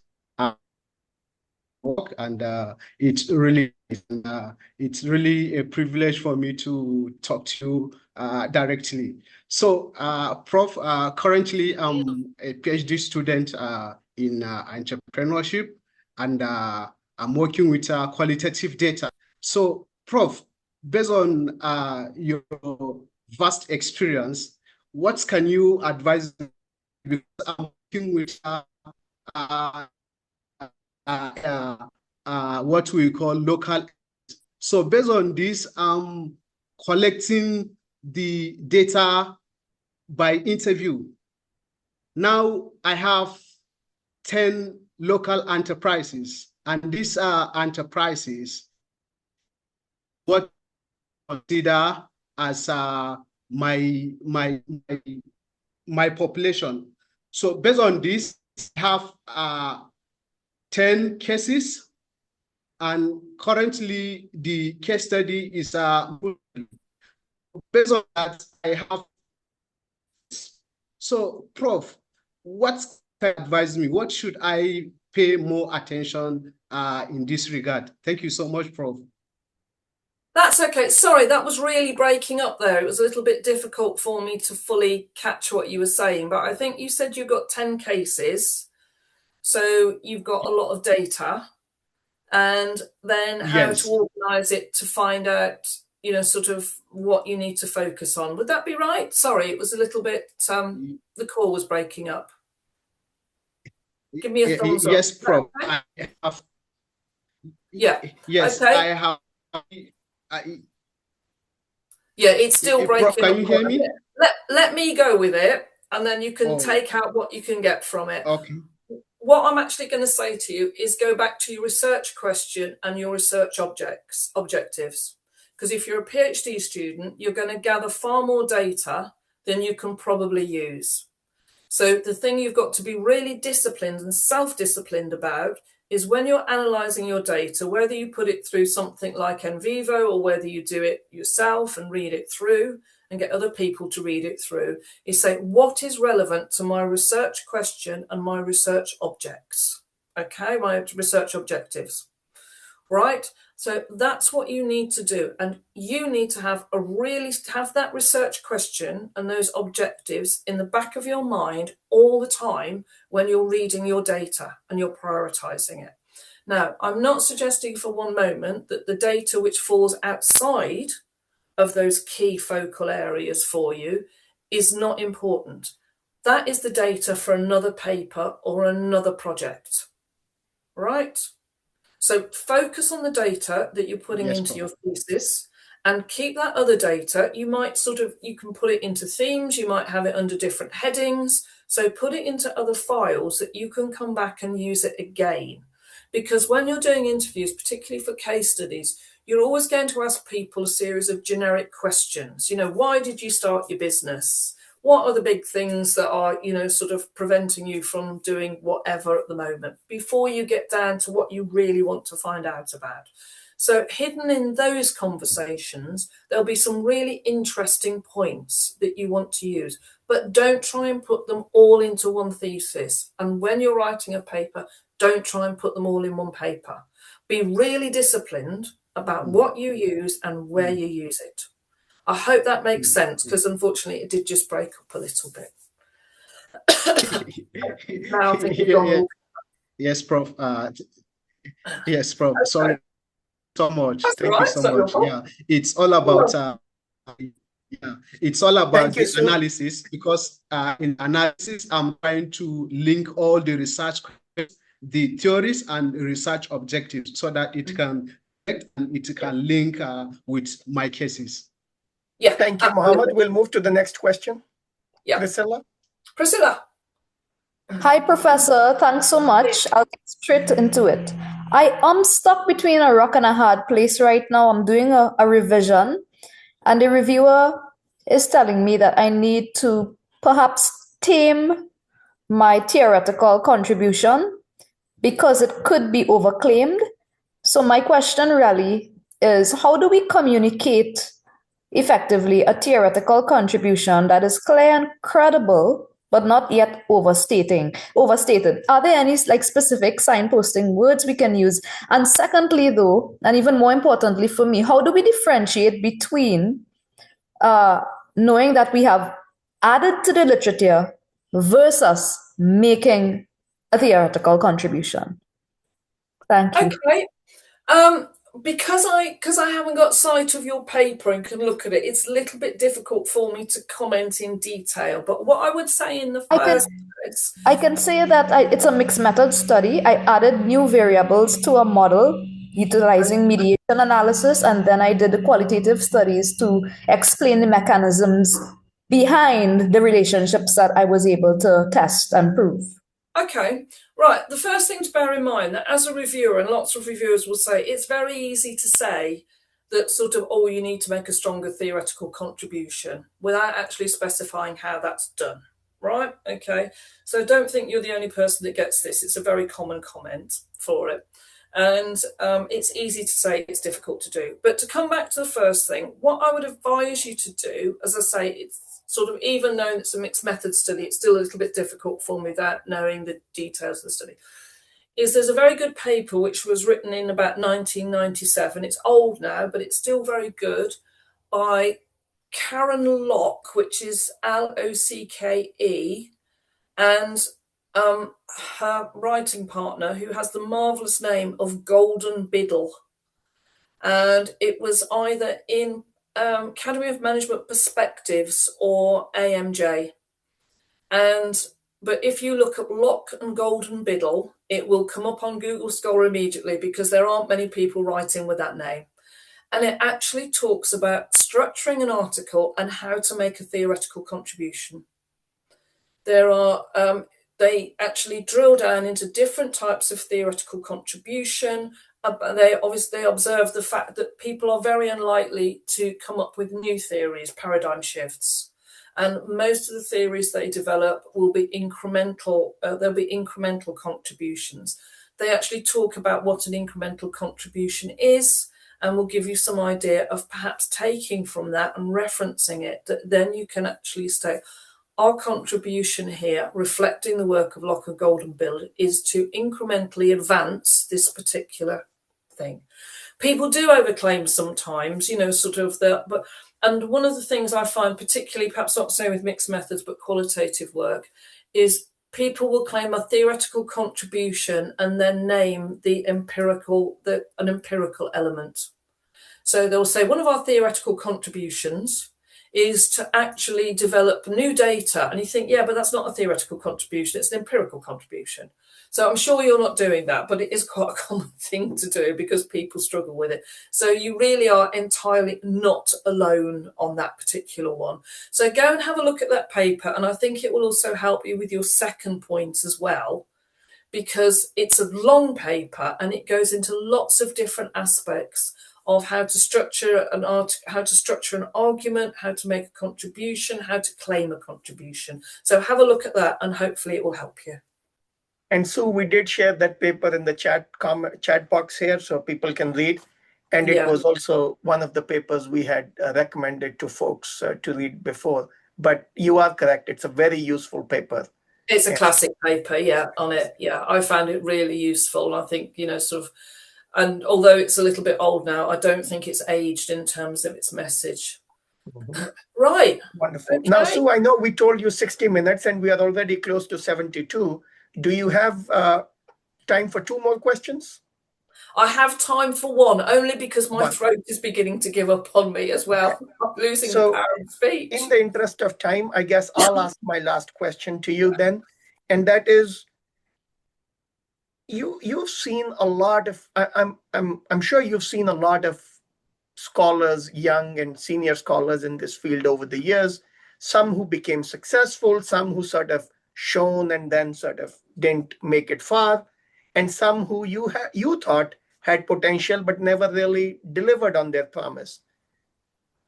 work, and it's really a privilege for me to talk to you directly. So, Prof, currently I'm a PhD student in entrepreneurship, and I'm working with qualitative data. So, Prof, based on your vast experience, what can you advise me? Because I'm working with what we call local. So based on this, I'm collecting the data by interview. Now I have 10 local enterprises, and these are enterprises what I consider as my population. So based on this, I have 10 cases, and currently the case study is based on that I have. So, Prof, what can you advise me? What should I pay more attention in this regard? Thank you so much, Prof. That's okay. Sorry, that was really breaking up there. It was a little bit difficult for me to fully catch what you were saying, but I think you said you've got 10 cases. So you've got a lot of data, and then how Yes. to organise it to find out, you know, sort of what you need to focus on. Would that be right? Sorry, it was a little bit, the call was breaking up. Give me a thumbs up. Yes, Prof. Okay? I have. Yeah. Yes, Okay. I have. Yeah, it's still breaking Prof, can you hear me? Let me go with it, and then you can Oh. take out what you can get from it. Okay. What I'm actually going to say to you is go back to your research question and your research objectives. Because if you're a PhD student, you're going to gather far more data than you can probably use. So the thing you've got to be really disciplined and self-disciplined about is when you're analysing your data, whether you put it through something like NVivo or whether you do it yourself and read it through and get other people to read it through, is say, what is relevant to my research question and my research objects? Okay, my research objectives, right? So that's what you need to do. And you need to have that research question and those objectives in the back of your mind all the time when you're reading your data and you're prioritizing it. Now, I'm not suggesting for one moment that the data which falls outside of those key focal areas for you is not important. That is the data for another paper or another project, right? So focus on the data that you're putting Yes, into Prof. your thesis and keep that other data. You might you can put it into themes, you might have it under different headings. So put it into other files that you can come back and use it again. Because when you're doing interviews, particularly for case studies, you're always going to ask people a series of generic questions. Why did you start your business? What are the big things that are, sort of preventing you from doing whatever at the moment, before you get down to what you really want to find out about? So hidden in those conversations, there'll be some really interesting points that you want to use, but don't try and put them all into one thesis. And when you're writing a paper, don't try and put them all in one paper. Be really disciplined about what you use and where you use it. I hope that makes sense, because unfortunately it did just break up a little bit. Now I think we've gone Yes, Prof. Yes, Prof. Okay. Sorry so much. That's Thank all you right. so So much. Yeah, it's all about it's all about Thank you, the Sue. analysis, because in analysis, I'm trying to link all the research, the theories and research objectives, so that it can link with my cases. Yeah. Thank you, absolutely. Mohammed. We'll move to the next question. Yeah. Priscilla? Priscilla. Hi, Professor. Thanks so much. I'll get straight into it. I'm stuck between a rock and a hard place right now. I'm doing a revision, and the reviewer is telling me that I need to perhaps tame my theoretical contribution because it could be overclaimed. So my question really is, how do we communicate effectively a theoretical contribution that is clear and credible, but not yet overstated? Are there any specific signposting words we can use? And secondly, though, and even more importantly for me, how do we differentiate between knowing that we have added to the literature versus making a theoretical contribution? Thank you. Okay. Because I haven't got sight of your paper and can look at it, it's a little bit difficult for me to comment in detail. But what I would say in the first place, I can say that it's a mixed method study. I added new variables to a model utilizing mediation analysis, and then I did the qualitative studies to explain the mechanisms behind the relationships that I was able to test and prove. okay, right. The first thing to bear in mind that as a reviewer, and lots of reviewers will say, it's very easy to say that sort of, you need to make a stronger theoretical contribution without actually specifying how that's done. Right? Okay. So don't think you're the only person that gets this. It's a very common comment for it. And it's easy to say, it's difficult to do. But to come back to the first thing, what I would advise you to do, as I say, it's sort of, even though it's a mixed method study, it's still a little bit difficult for me without knowing the details of the study, is there's a very good paper which was written in about 1997. It's old now, but it's still very good, by Karen Locke, which is Locke, and her writing partner, who has the marvellous name of Golden Biddle. And it was either in Academy of Management Perspectives or AMJ. But if you look at Locke and Golden Biddle, it will come up on Google Scholar immediately, because there aren't many people writing with that name. And it actually talks about structuring an article and how to make a theoretical contribution. They actually drill down into different types of theoretical contribution. They obviously observe the fact that people are very unlikely to come up with new theories, paradigm shifts. And most of the theories they develop will be incremental. There'll be incremental contributions. They actually talk about what an incremental contribution is, and will give you some idea of perhaps taking from that and referencing it. That then you can actually say, our contribution here, reflecting the work of Locke and Golden Biddle, is to incrementally advance this particular thing. People do overclaim sometimes, and one of the things I find, particularly perhaps not so with mixed methods, but qualitative work, is people will claim a theoretical contribution and then name an empirical element. So they'll say, one of our theoretical contributions is to actually develop new data. And you think, yeah, but that's not a theoretical contribution, it's an empirical contribution. So I'm sure you're not doing that, but it is quite a common thing to do because people struggle with it. So you really are entirely not alone on that particular one. So go and have a look at that paper. And I think it will also help you with your second point as well, because it's a long paper and it goes into lots of different aspects of how to structure an argument, how to make a contribution, how to claim a contribution. So have a look at that and hopefully it will help you. And Sue, we did share that paper in the chat box here so people can read. And it was also one of the papers we had recommended to folks to read before. But you are correct. It's a very useful paper. It's a classic paper, on it. Yeah, I found it really useful. I think, and although it's a little bit old now, I don't think it's aged in terms of its message. Mm-hmm. Right. Wonderful. Okay. Now, Sue, I know we told you 60 minutes and we are already close to 72. Do you have time for 2 more questions? I have time for one, only because my throat is beginning to give up on me as well. I'm losing the power of speech. In the interest of time, I guess I'll ask my last question to you then. And that is, you've seen a lot of, I'm sure you've seen a lot of scholars, young and senior scholars in this field over the years, some who became successful, some who sort of shone and then sort of didn't make it far, and some who you thought had potential but never really delivered on their promise.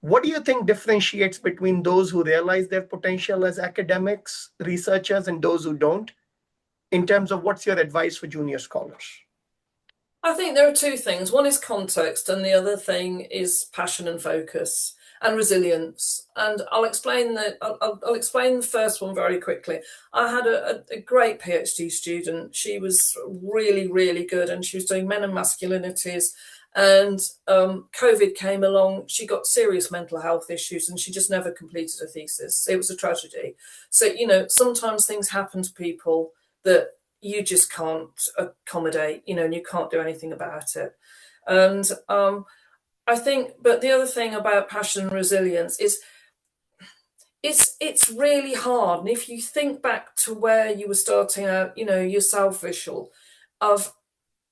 What do you think differentiates between those who realize their potential as academics, researchers, and those who don't, in terms of what's your advice for junior scholars? I think there are 2 things. One is context, and the other thing is passion and focus and resilience. And I'll explain the first one very quickly. I had a great PhD student. She was really, really good, and she was doing men and masculinities. And COVID came along. She got serious mental health issues, and she just never completed her thesis. It was a tragedy. So, sometimes things happen to people that you just can't accommodate, and you can't do anything about it. And I think, but the other thing about passion and resilience is it's really hard. And if you think back to where you were starting out, your self-visual of,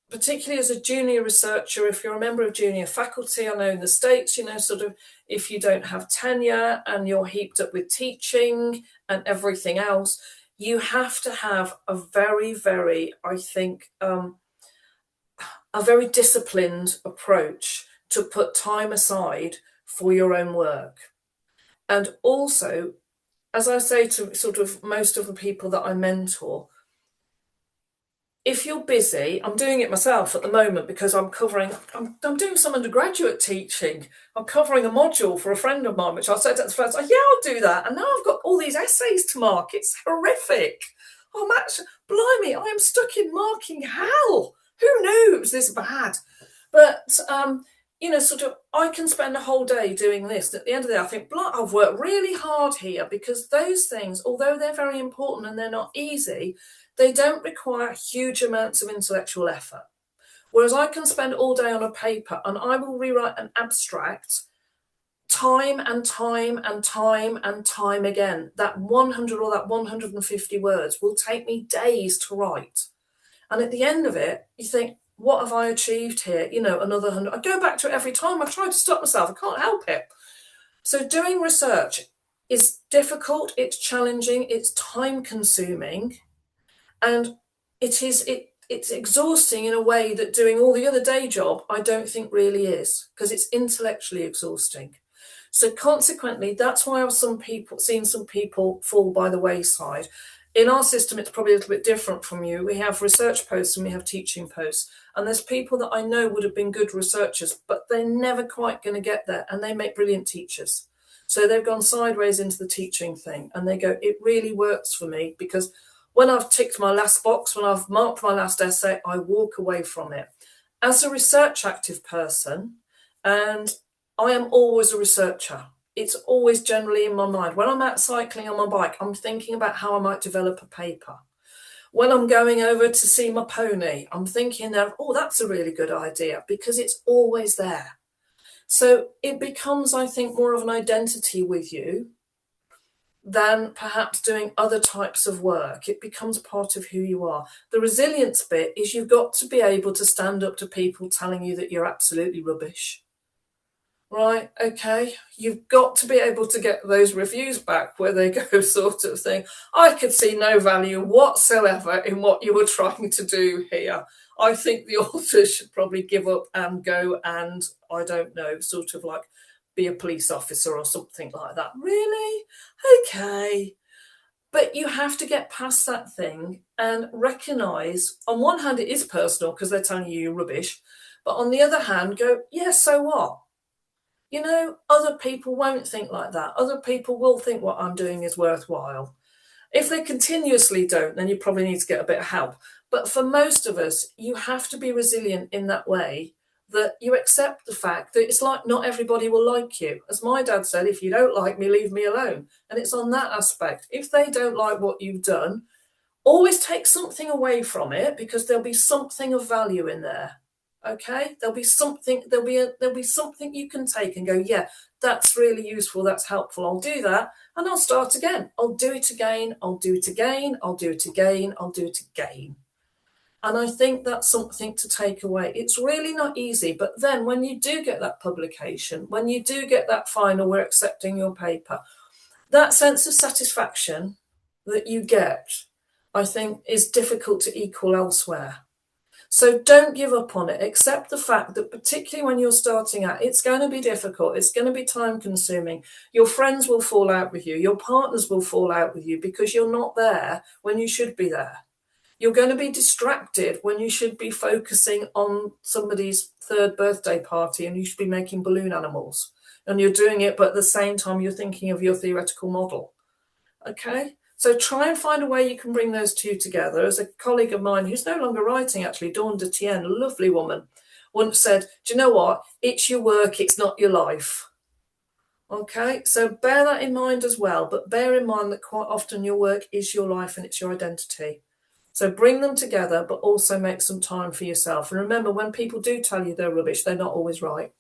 particularly as a junior researcher, if you're a member of junior faculty, I know in the States, sort of if you don't have tenure and you're heaped up with teaching and everything else, you have to have a very, very, I think, a very disciplined approach to put time aside for your own work. And also, as I say to sort of most of the people that I mentor, if you're busy, I'm doing it myself at the moment because I'm doing some undergraduate teaching. I'm covering a module for a friend of mine, which I said at the first, yeah, I'll do that. And now I've got all these essays to mark. It's horrific. Oh, Matt, blimey, I am stuck in marking hell. Who knew it was this bad? But, sort of, I can spend a whole day doing this. At the end of the day, I think, I've worked really hard here because those things, although they're very important and they're not easy, they don't require huge amounts of intellectual effort. Whereas I can spend all day on a paper and I will rewrite an abstract time and time and time and time again. That 100 or that 150 words will take me days to write. And at the end of it, you think, what have I achieved here? Another 100. I go back to it every time. I try to stop myself. I can't help it. So doing research is difficult. It's challenging. It's time consuming. And it's exhausting in a way that doing all the other day job, I don't think really is, because it's intellectually exhausting. So consequently, that's why I've seen some people fall by the wayside. In our system, it's probably a little bit different from you. We have research posts and we have teaching posts. And there's people that I know would have been good researchers, but they're never quite going to get there. And they make brilliant teachers. So they've gone sideways into the teaching thing. And they go, it really works for me because when I've ticked my last box, when I've marked my last essay, I walk away from it. As a research active person, and I am always a researcher. It's always generally in my mind. When I'm out cycling on my bike, I'm thinking about how I might develop a paper. When I'm going over to see my pony, I'm thinking that, that's a really good idea, because it's always there. So it becomes, I think, more of an identity with you than perhaps doing other types of work. It becomes part of who you are. The resilience bit is you've got to be able to stand up to people telling you that you're absolutely rubbish. Right, okay, you've got to be able to get those reviews back where they go sort of thing, I could see no value whatsoever in what you were trying to do here. I think the author should probably give up and go and, I don't know, sort of like be a police officer or something like that. Really? Okay. But you have to get past that thing and recognise, on one hand, it is personal because they're telling you you're rubbish. But on the other hand, go, yeah, so what? You know, other people won't think like that. Other people will think what I'm doing is worthwhile. If they continuously don't, then you probably need to get a bit of help. But for most of us, you have to be resilient in that way that you accept the fact that it's like not everybody will like you. As my dad said, if you don't like me, leave me alone. And it's on that aspect. If they don't like what you've done, always take something away from it, because there'll be something of value in there. Okay, there'll be something you can take and go, yeah, that's really useful, that's helpful, I'll do that, and I'll start again, I'll do it again, I'll do it again, I'll do it again, I'll do it again. And I think that's something to take away. It's really not easy, but then when you do get that publication, when you do get that final, we're accepting your paper, that sense of satisfaction that you get, I think, is difficult to equal elsewhere. So don't give up on it. Accept the fact that particularly when you're starting out, it's going to be difficult. It's going to be time consuming. Your friends will fall out with you. Your partners will fall out with you because you're not there when you should be there. You're going to be distracted when you should be focusing on somebody's third birthday party and you should be making balloon animals. And you're doing it, but at the same time, you're thinking of your theoretical model. Okay? So try and find a way you can bring those two together. As a colleague of mine who's no longer writing, actually, Dawn de Tienne, a lovely woman, once said, do you know what? It's your work, it's not your life. Okay, so bear that in mind as well, but bear in mind that quite often your work is your life and it's your identity. So bring them together, but also make some time for yourself. And remember, when people do tell you they're rubbish, they're not always right.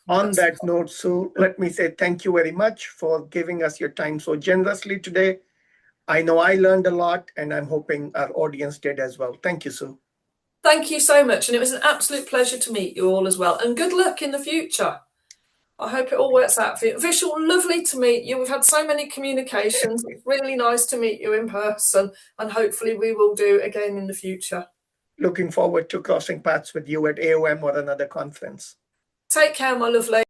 On that note, Sue, let me say thank you very much for giving us your time so generously today. I know I learned a lot, and I'm hoping our audience did as well. Thank you, Sue. Thank you so much. And it was an absolute pleasure to meet you all as well. And good luck in the future. I hope it all works out for you. Vishal, lovely to meet you. We've had so many communications. It's really nice to meet you in person. And hopefully we will do again in the future. Looking forward to crossing paths with you at AOM or another conference. Take care, my lovely.